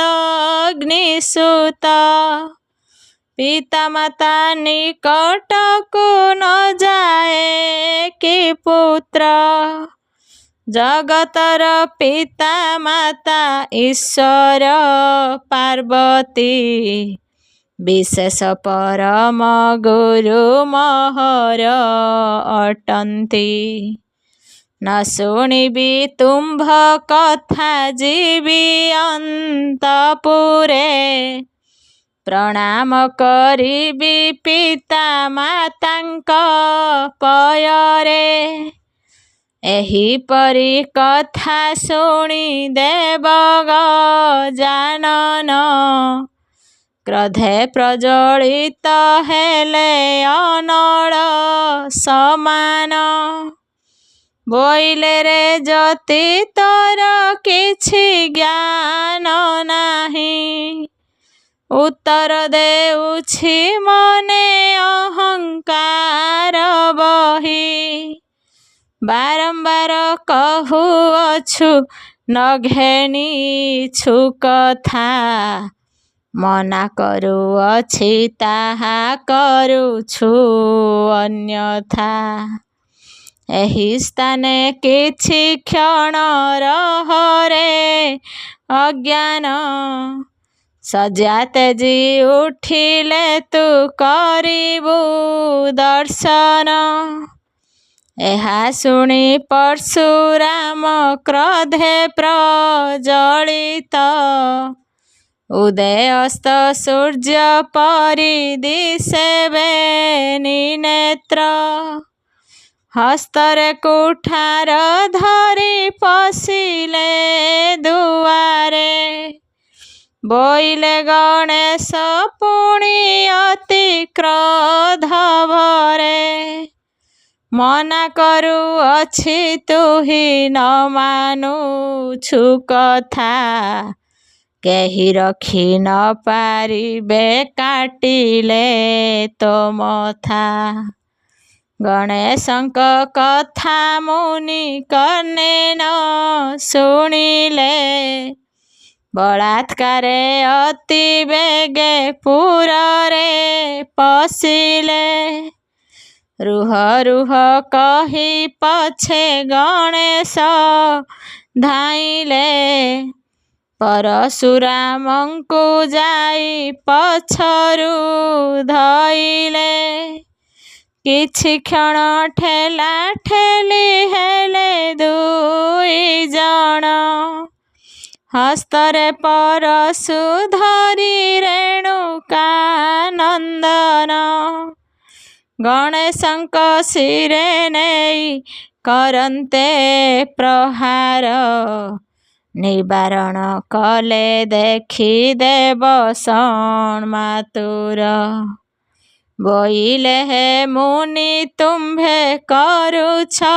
ପିତାମାତା ନିକଟକୁ ନ ଯାଏ କି ପୁତ୍ର। ଜଗତର ପିତାମାତା ଈଶ୍ୱର ପାର୍ବତୀ, ବିଶେଷ ପରମ ଗୁରୁ ମୋହର ଅଟନ୍ତି। ନ ଶୁଣିବି ତୁମ୍ଭ କଥା ଯିବି ଅନ୍ତପୁରେ, ପ୍ରଣାମ କରିବି ପିତାମାତାଙ୍କ ପୟରେ। ଏହିପରି କଥା ଶୁଣି ଦେବ ଗଜାନନ, କ୍ରୋଧେ ପ୍ରଜ୍ୱଳିତ ହେଲେ ଅନଳ ସମାନ। ବୋଇଲେ ରେ ଯତି ତୋର କିଛି ଜ୍ଞାନ ନାହିଁ, ଉତ୍ତର ଦେଉଛି ମନେ ଅହଙ୍କାର ବହି। ବାରମ୍ବାର କହୁଅଛୁ ନ ଘେନିଛୁ କଥା, ମନା କରୁଅଛି ତାହା କରୁଛୁ ଅନ୍ୟଥା। ଏହି ସ୍ଥାନେ କିଛି କ୍ଷଣ ରହରେ ଅଜ୍ଞାନ, ଶଯ୍ୟା ତେଜି ଉଠିଲେ ତୁ କରିବୁ ଦର୍ଶନ। ଏହା ଶୁଣି ପରଶୁରାମ କ୍ରୋଧେ ପ୍ରଜ୍ୱଳିତ ଉଦୟସ୍ତ ସୂର୍ଯ୍ୟ ପରି ଦିଶେ ବେନି ନେତ୍ର ହସ୍ତରେ କୁଠାର ଧରି ପଶିଲେ ଦୁଆରେ ବୋଇଲେ ଗଣେଶ ପୁଣି ଅତି କ୍ରୋଧ ଭରେ ମନା କରୁଅଛି ତୁହି ନ ମାନୁଛୁ କଥା କେହି ରଖି ନ ପାରିବେ କାଟିଲେ ତୋ ମଥା ଗଣେଶଙ୍କ କଥା ମୁନି କର୍ଣ୍ଣେନ ଶୁଣିଲେ ବଳାତ୍କାରେ ଅତି ବେଗେ ପୁରରେ ପଶିଲେ ରୁହ ରୁହ କହି ପଛେ ଗଣେଶ ଧାଇଁଲେ ପରଶୁରାମଙ୍କୁ ଯାଇ ପଛରୁ ଧଇଲେ କିଛି କ୍ଷଣ ଠେଲା ଠେଲି ହେଲେ ଦୁଇ ଜଣ ହସ୍ତରେ ପରଶୁ ଧରି ରେଣୁକା ନନ୍ଦନ ଗଣେଶଙ୍କ ଶିରେ ନେଇ କରନ୍ତେ ପ୍ରହାର ନିବାରଣ କଲେ ଦେଖି ଦେବ ସନ୍ମାତୁର ବୋଇଲେ ହେ ମୁନି ତୁମ୍ଭେ କରୁଛ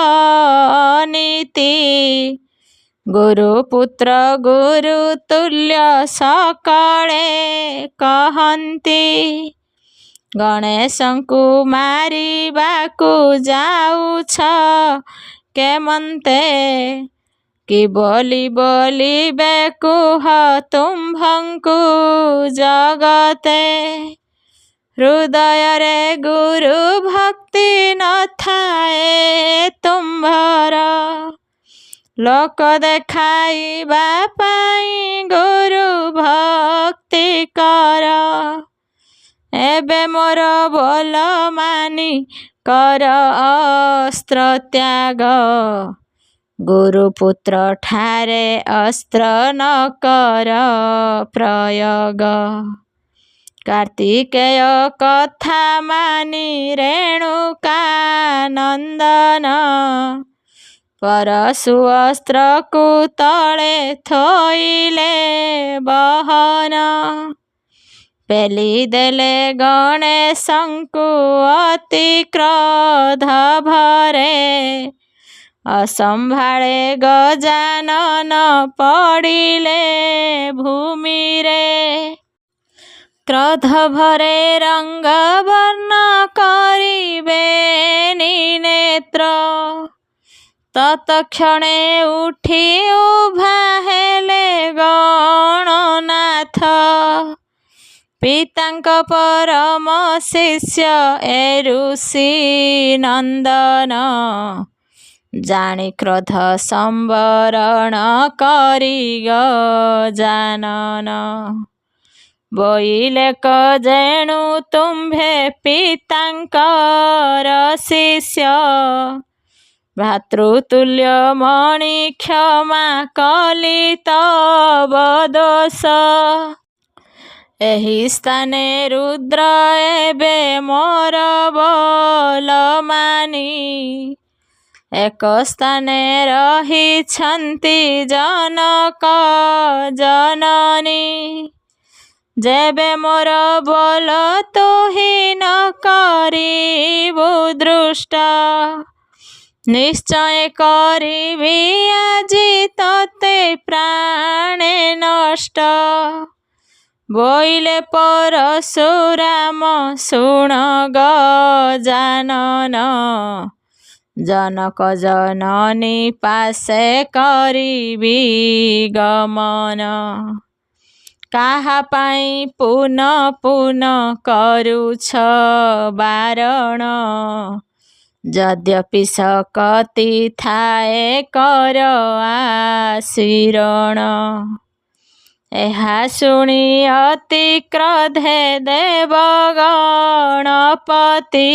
ନୀତି ଗୁରୁପୁତ୍ର ଗୁରୁ ତୁଲ୍ୟ ସକଳେ କହନ୍ତି ଗଣେଶଙ୍କୁ ମାରିବାକୁ ଯାଉଛ କେମନ୍ତେ କି ବୋଲି ବୋଲିବେ କୁହ ତୁମ୍ଭଙ୍କୁ ଜଗତେ ହୃଦୟରେ ଗୁରୁ ଭକ୍ତି ନଥାଏ ତୁମ୍ଭର ଲୋକ ଦେଖାଇବା ପାଇଁ ଗୁରୁ ଭକ୍ତି କର ଏବେ ମୋର ବୋଲ ମାନି କର ଅସ୍ତ୍ର ତ୍ୟାଗ ଗୁରୁପୁତ୍ର ଠାରେ ଅସ୍ତ୍ର ନ କର ପ୍ରୟୋଗ କାର୍ତ୍ତିକେୟ କଥା ମାନି ରେଣୁକା ନନ୍ଦନ ପରଶୁ ଅସ୍ତ୍ରକୁ ତଳେ ଥୋଇଲେ ବହନ ପେଲି ଦେଲେ ଗଣେଶଙ୍କୁ ଅତି କ୍ରୋଧ ଭରେ ଅସମ୍ଭାଳେ ଗଜାନନ ପଡ଼ିଲେ ଭୂମିରେ କ୍ରୋଧ ଭରେ ରଙ୍ଗ ବର୍ଣ୍ଣ କରିବେନି ନେତ୍ର ତତକ୍ଷଣେ ଉଠି ଉଭା ହେଲେ ଗଣନାଥ ପିତାଙ୍କ ପରମ ଶିଷ୍ୟ ଏ ଋଷି ନନ୍ଦନ ଜାଣି କ୍ରୋଧ ସମ୍ବରଣ କରି ଗଜାନନ ବୋଇଲେ ଯେଣୁ ତୁମ୍ଭେ ପିତାଙ୍କର ଶିଷ୍ୟ ଭାତୃତୁଲ୍ୟ ମଣି କ୍ଷମା କଲି ତବ ଦୋଷ ଏହି ସ୍ଥାନେ ରୁଦ୍ର ଏବେ ମୋର ବୋଲ ମାନି ଏକ ସ୍ଥାନେ ରହିଛନ୍ତି ଜନକ ଜନନୀ ଯେବେ ମୋର ବୋଲ ତୁହି ନ କରିବୁ ଦୃଷ୍ଟ ନିଶ୍ଚୟ କରିବି ଆଜି ତତେ ପ୍ରାଣେ ନଷ୍ଟ ବୋଇଲେ ପରଶୁରାମ ଶୁଣ ଗଜାନନ ଜନକ ଜନନୀ ପାଶେ କରିବି ଗମନ କାହା ପାଇଁ ପୁନ ପୁନ କରୁଛ ବାରଣ ଯଦ୍ୟପି ଶକ୍ତି ଥାଏ କର ଆଶୀରଣ ଏହା ଶୁଣି ଅତି କ୍ରୋଧେ ଦେବ ଗଣପତି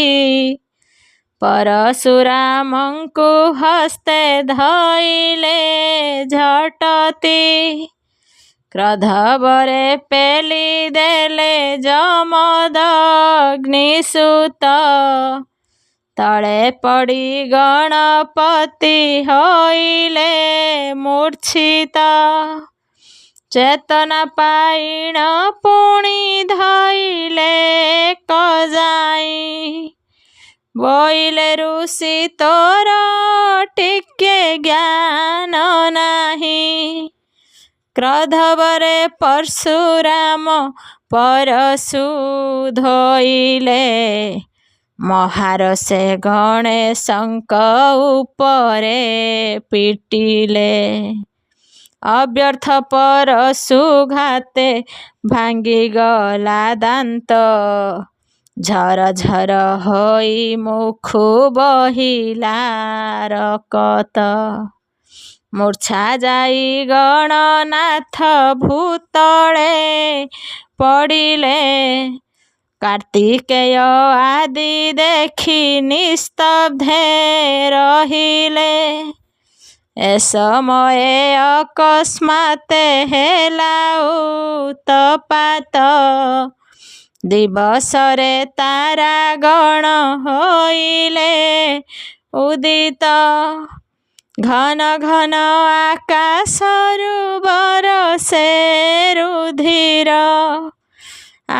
परशुरामଙ୍କୁ हस्ते धइले झटति क्रोधबरे पेली देले जमदग्निसुत तले पड़ी गणपति होइले मूर्छित चेतना पाइण पुणी धइले कजाई बोइले ऋषि तोर टिके ज्ञान नाही क्रोधबरे परशुराम परशु धोइले महारसे गणेशଙ୍କ उपरे पिटिले अव्यर्थ परशु घाते भांगिगला दांत झर झर होई मुखु बहिला रकत मूर्छा जाई गणनाथ भूतले पड़िले कार्तिकेय आदि देखि निस्तब्धे रहिले ए समय अकस्माते हेला उत्पात दिवसरे तारागण होइले उदित घन घन आकाशरु बरसे रुधिर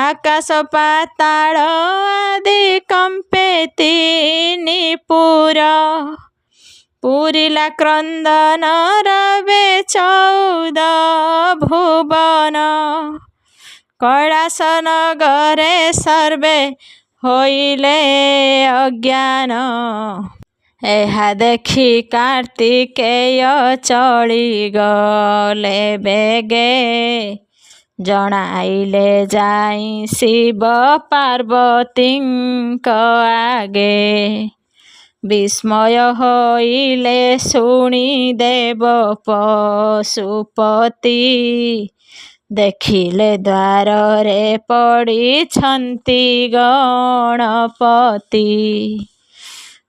आकाश पाताल आदि कंपे तीनिपुर पूरिला क्रंदन रवे 14 भुवन कैलास नगरे सर्वे होइले अज्ञान एहा देखि कार्तिकेय चली गले बेगे जणाइले जाई शिव पार्वतीଙ୍କ आगे विस्मय होइले शुणी देव पशुपति देखिले द्वार रे पड़िछन्ति गणपति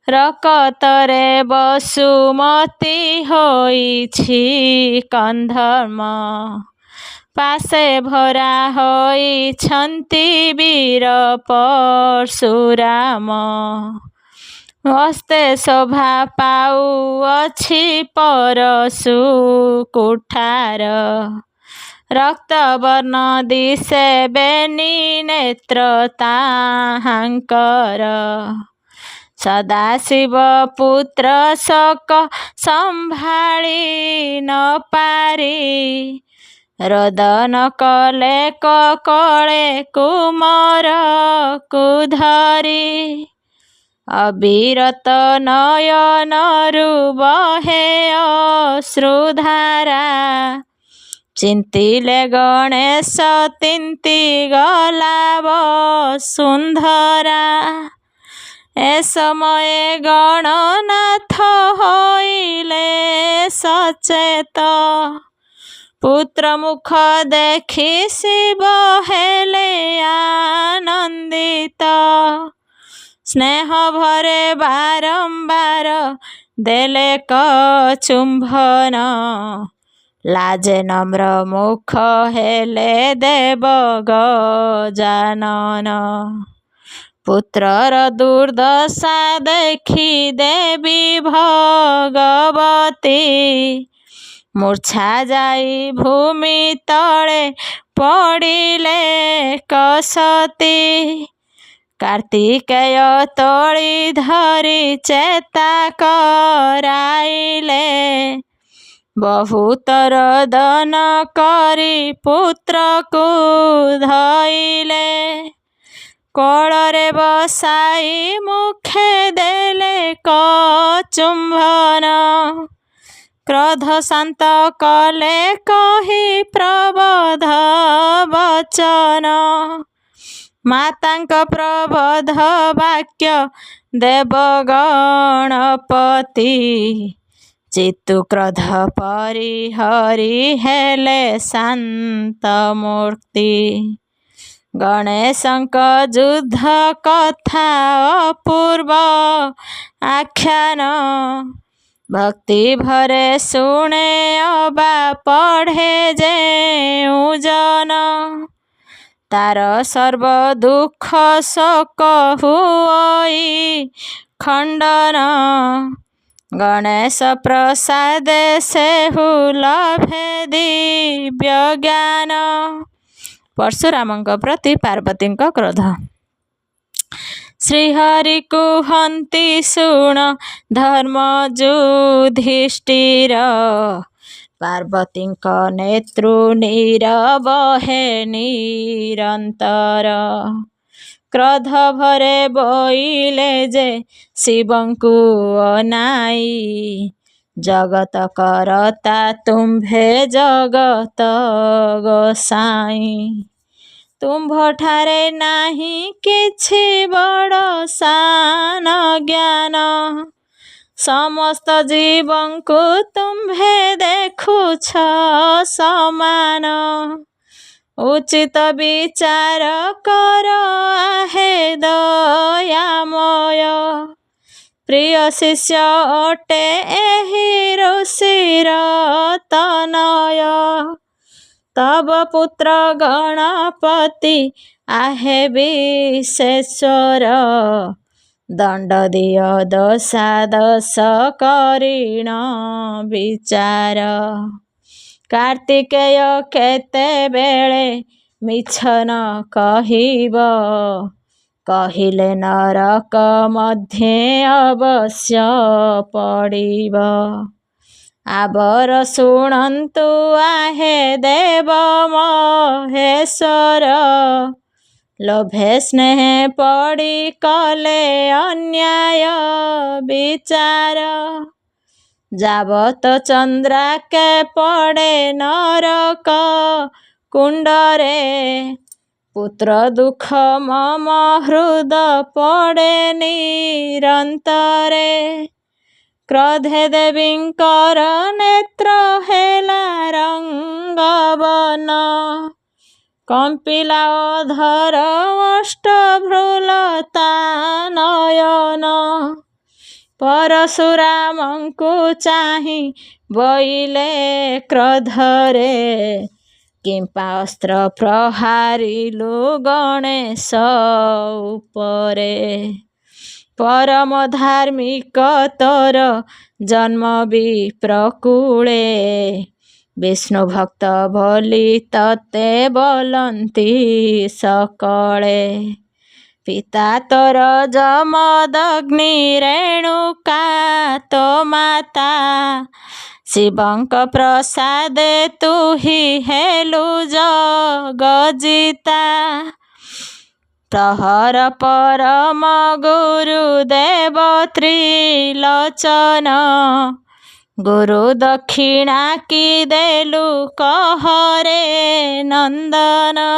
रकतरे बसुमती होइछि कंधर्म पासे भरा होइछन्ति वीर परशुराम हस्ते शोभा पाउअछि परशु कुठार रक्तवर्ण दिशे बेनी नेत्र ताहांकर सदाशिव पुत्र शोक संभाळी न पारी रोदन कले ककळे कुमार कुधरी अविरत नयनरु बहे अश्रुधारा चिंतिले गणेश तिंती गला वसुंधरा ए समय गणनाथ होइले सचेत पुत्र मुख देखि शिव हेले आनंदित स्नेह भरे बारंबार देले कचुंबन लाजे नम्र मुख हेले देव गजानन पुत्रर दुर्दशा देखि देवी भगवती मूर्छा जाई भूमि तले पड़िले कसती कार्तिकेय तोली धरी चेता कराइले बहुत रोदन करी पुत्र को धइले कोଳରେ बसाई मुखे देले कचुंबन क्रोध शांत कले कही प्रबोध वचन मातांक प्रबोध वाक्य देव गणपति चित्तु क्रोध परिहरि हेले शांत मूर्ति ଗଣେଶଙ୍କ ଯୁଦ୍ଧ କଥା ଅପୂର୍ବ ଆଖ୍ୟାନ। ଭକ୍ତି ଭରେ ଶୁଣେ ଅବା ପଢ଼େ ଯେଉଁ ଜନ। ତାର ସର୍ବ ଦୁଃଖ ଶୋକ ହୁଅଇ ଖଣ୍ଡନ। ଗଣେଶ ପ୍ରସାଦେ ସେହୁ ଲଭେ ଦିବ୍ୟ ଜ୍ଞାନ। ପରଶୁରାମଙ୍କ ପ୍ରତି ପାର୍ବତୀଙ୍କ କ୍ରୋଧ। ଶ୍ରୀହରି କୁହନ୍ତି ଶୁଣ ଧର୍ମ ଯୁଧିଷ୍ଠିର। ପାର୍ବତୀଙ୍କ ନେତୃ ନୀରବ ହେ ନିରନ୍ତର। କ୍ରୋଧ ଭରେ ବୋଇଲେ ଯେ ଶିବଙ୍କୁ ଅନାଇ। ଜଗତ କରତା ତୁମ୍ଭେ ଜଗତ ଗୋସାଇଁ। ତୁମ୍ଭଠାରେ ନାହିଁ କିଛି ବଡ଼ ସାନ ଜ୍ଞାନ। ସମସ୍ତ ଜୀବଙ୍କୁ ତୁମ୍ଭେ ଦେଖୁଛ ସମାନ। ଉଚିତ ବିଚାର କର ଆହେ ଦୟାମୟ। ପ୍ରିୟ ଶିଷ୍ୟ ଅଟେ ଏହି ଋଷିର ତନୟ। ତବ ପୁତ୍ର ଗଣପତି ଆହେ ବିଶେଶ୍ୱର। ଦଣ୍ଡ ଦିଅ ଦୋଷାଦୋଷ କରିଣ ବିଚାର। କାର୍ତ୍ତିକେୟ କେତେବେଳେ ମିଛ ନ କହିବ। କହିଲେ ନରକ ମଧ୍ୟେ ଅବଶ୍ୟ ପଡ଼ିବ। ଆବର ଶୁଣନ୍ତୁ ଆହେ ଦେବ ମହେଶ୍ୱର। ଲୋଭେ ସ୍ନେହେ ପଡ଼ି କଲେ ଅନ୍ୟାୟ ବିଚାର। ଯାବତ ଚନ୍ଦ୍ରାକେ ପଡ଼େ ନରକ କୁଣ୍ଡରେ। ପୁତ୍ର ଦୁଃଖ ମମ ହୃଦ ପଡ଼େ ନିରନ୍ତରେ। କ୍ରୋଧେ ଦେବୀଙ୍କର ନେତ୍ର ହେଲା ରଙ୍ଗବନ। କମ୍ପିଲା ଅଧର ଅଷ୍ଟଭ୍ରୁଲତା ନୟନ। ପରଶୁରାମଙ୍କୁ ଚାହିଁ ବୋଇଲେ କ୍ରୋଧରେ। କିମ୍ପା ଅସ୍ତ୍ର ପ୍ରହାରିଲୁ ଗଣେଶ ଉପରେ। ପରମ ଧାର୍ମିକ ତୋର ଜନ୍ମ ବିପ୍ରକୂଳେ। ବିଷ୍ଣୁ ଭକ୍ତ ବୋଲି ତତେ ବୋଲନ୍ତି ସକଳେ। ପିତା ତୋର ଯମଦଗ୍ନି ରେଣୁକା ତୋ ମାତା। ଶିବଙ୍କ ପ୍ରସାଦେ ତୁହି ହେଲୁ ଜଗଜିତା। ପ୍ରହର ପରମ ଗୁରୁ ଦେବ ତ୍ରିଲୋଚନ। ଗୁରୁ ଦକ୍ଷିଣା କି ଦେଲୁ କହରେ ନନ୍ଦନ।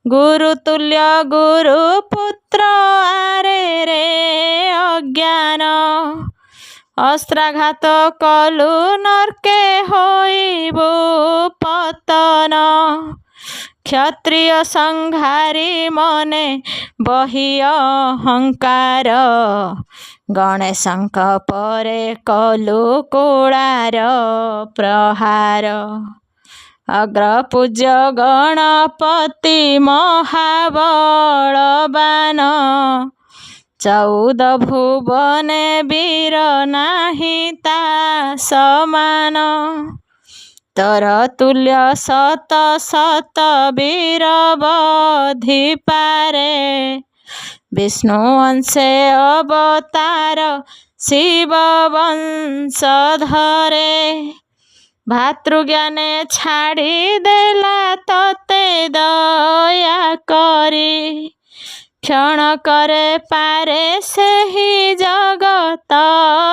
ଗୁରୁ ତୁଲ୍ୟ ଗୁରୁ ପୁତ୍ର ଆରେ ରେ ଅଜ୍ଞାନ। ଅସ୍ତ୍ରାଘାତ କଲୁ ନର୍କେ ହୋଇବୁ ପତନ। କ୍ଷତ୍ରିୟ ସଂହାରୀ ମନେ ବହି ଅହଙ୍କାର। ଗଣେଶଙ୍କ ପରେ କଲୁ କୁଳାର ପ୍ରହାର। ଅଗ୍ରପୂଜ୍ୟ ଗଣପତି ମହାବଳବାନ। 14 ଭୁବନେ ବୀର ନାହିଁ ତା ସମାନ। ତୋର ତୁଲ୍ୟ ଶତ ଶତ ବୀର ବଧିପାରେ। ବିଷ୍ଣୁ ଅଂଶେ ଅବତାର ଶିବ ବଂଶଧରେ। ଭାତୃଜ୍ଞାନେ ଛାଡ଼ି ଦେଲା ତତେ ଦୟା କରି। କ୍ଷଣକରେ ପାରେ ସେହି ଜଗତ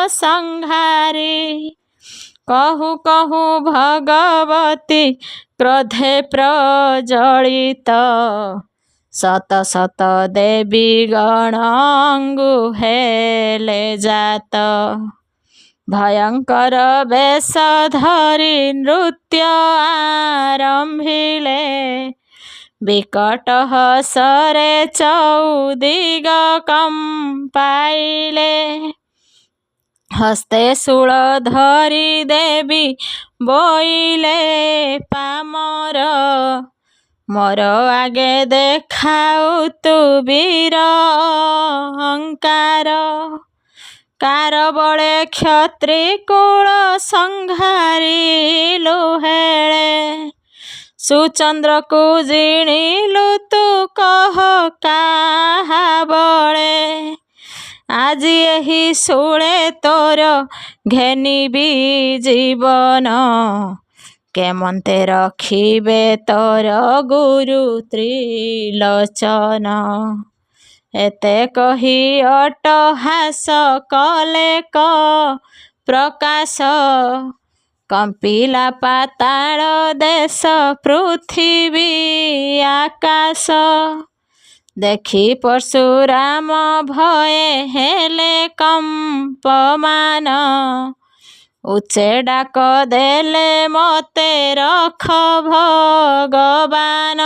ସଂହାରୀ। କହୁ କହୁ ଭଗବତୀ କ୍ରୋଧେ ପ୍ରଜ୍ୱଳିତ। ଶତ ଶତ ଦେବୀ ଗଣଙ୍କୁ ହେଲେ ଜାତ। ଭୟଙ୍କର ବେଶ ଧରି ନୃତ୍ୟ ଆରମ୍ଭିଲେ। ବିକଟ ହସରେ ଚଉଦିଗ କମ୍ପାଇଲେ। ହସ୍ତେ ଶୂଳ ଧରି ଦେବୀ ବୋଇଲେ ପାମର। ମୋର ଆଗେ ଦେଖାଉ ତୁ ବୀର ଅହଙ୍କାର। କାର ବଳେ କ୍ଷତ୍ରି କୁଳ ସଂହାରିଲୁ ହେଳେ। ସୁଚନ୍ଦ୍ରକୁ ଜିଣିଲୁ ତୁ କହ କାହା ବଳେ। ଆଜି ଏହି ଶୂଳେ ତୋର ଘେନିବି ଜୀବନ। କେମନ୍ତେ ରଖିବେ ତୋର ଗୁରୁ ତ୍ରିଲୋଚନ। ଏତେ କହି ଅଟ୍ଟହାସ କଲେ କ ପ୍ରକାଶ। କମ୍ପିଲା ପାତାଳ ଦେଶ ପୃଥିବୀ ଆକାଶ। ଦେଖି ପରଶୁରାମ ଭୟେ ହେଲେ କମ୍ପମାନ। ଉଚ୍ଚେ ଡାକ ଦେଲେ ମୋତେ ରଖ ଭଗବାନ।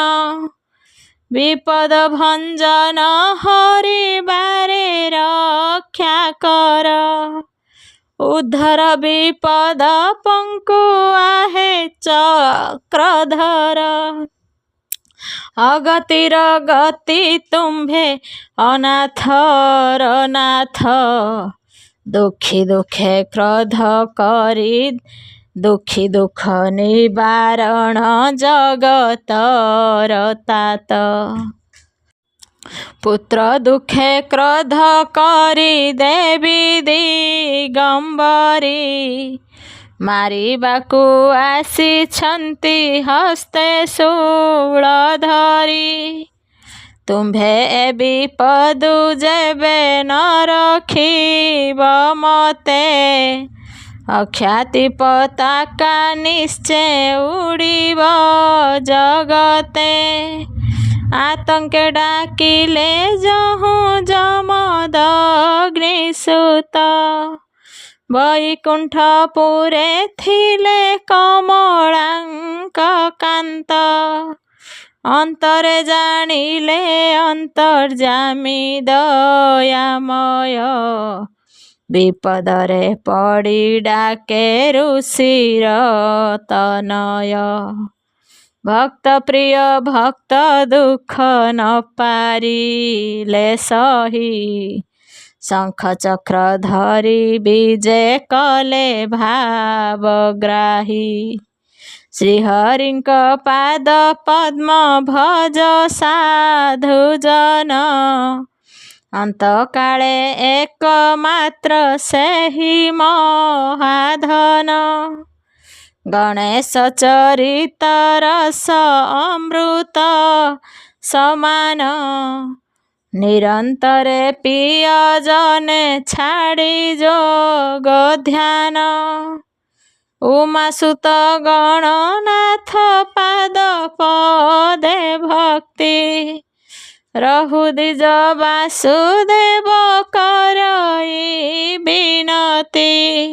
ବିପଦ ଭଞ୍ଜନ ହରିବାରେ ରକ୍ଷା କର। ଉଦ୍ଧର ବିପଦ ପଙ୍କୁଆ ହେ ଚକ୍ରଧର। ଅଗତିର ଗତି ତୁମ୍ଭେ ଅନାଥର ନାଥ। ଦୁଃଖୀ ଦୁଃଖେ କ୍ରୋଧ କରି ଦୁଃଖୀ ଦୁଃଖ ନିବାରଣ ଜଗତର ତାତ। ପୁତ୍ର ଦୁଃଖେ କ୍ରୋଧ କରି ଦେବୀ ଦିଗମ୍ବରୀ। ମାରିବାକୁ ଆସିଛନ୍ତି ହସ୍ତେ ଶୂଳ ଧରି। ତୁମ୍ଭେ ଏ ବିପଦୁ ଯେବେ ନ ରଖିବ ମୋତେ। ଅଖ୍ୟାତି ପତାକା ନିଶ୍ଚେ ଉଡ଼ିବ ଜଗତେ। ଆତଙ୍କେ ଡାକିଲେ ଯହୁଁ ଯମଦଗ୍ନିସୁତ। ବୈକୁଣ୍ଠପୁରେ ଥିଲେ କମଳାଙ୍କ କାନ୍ତ। ଅନ୍ତରେ ଜାଣିଲେ ଅନ୍ତର୍ଯ୍ୟାମୀ ଦୟାମୟ। ବିପଦରେ ପଡ଼ି ଡାକେ ଋଷିର ତନୟ। ଭକ୍ତ ପ୍ରିୟ ଭକ୍ତ ଦୁଃଖ ନ ପାରିଲେ ସହି। ଶଙ୍ଖ ଚକ୍ର ଧରି ବିଜେ କଲେ ଭାବଗ୍ରାହୀ। ଶ୍ରୀହରିଙ୍କ ପାଦ ପଦ୍ମ ଭଜ ସାଧୁଜନ। ଅନ୍ତକାଳେ ଏକମାତ୍ର ସେହି ମହାଧନ। ଗଣେଶ ଚରିତ ରସ ଅମୃତ ସମାନ। ନିରନ୍ତରେ ପିୟ ଜନେ ଛାଡ଼ି ଯୋଗ ଧ୍ୟାନ। ଉମାସୁତ ଗଣନାଥ ପାଦ ପଦେ ଭକ୍ତି। ରହୁ ଦ୍ୱିଜ ବାସୁଦେବ କରଇ ବିନତି।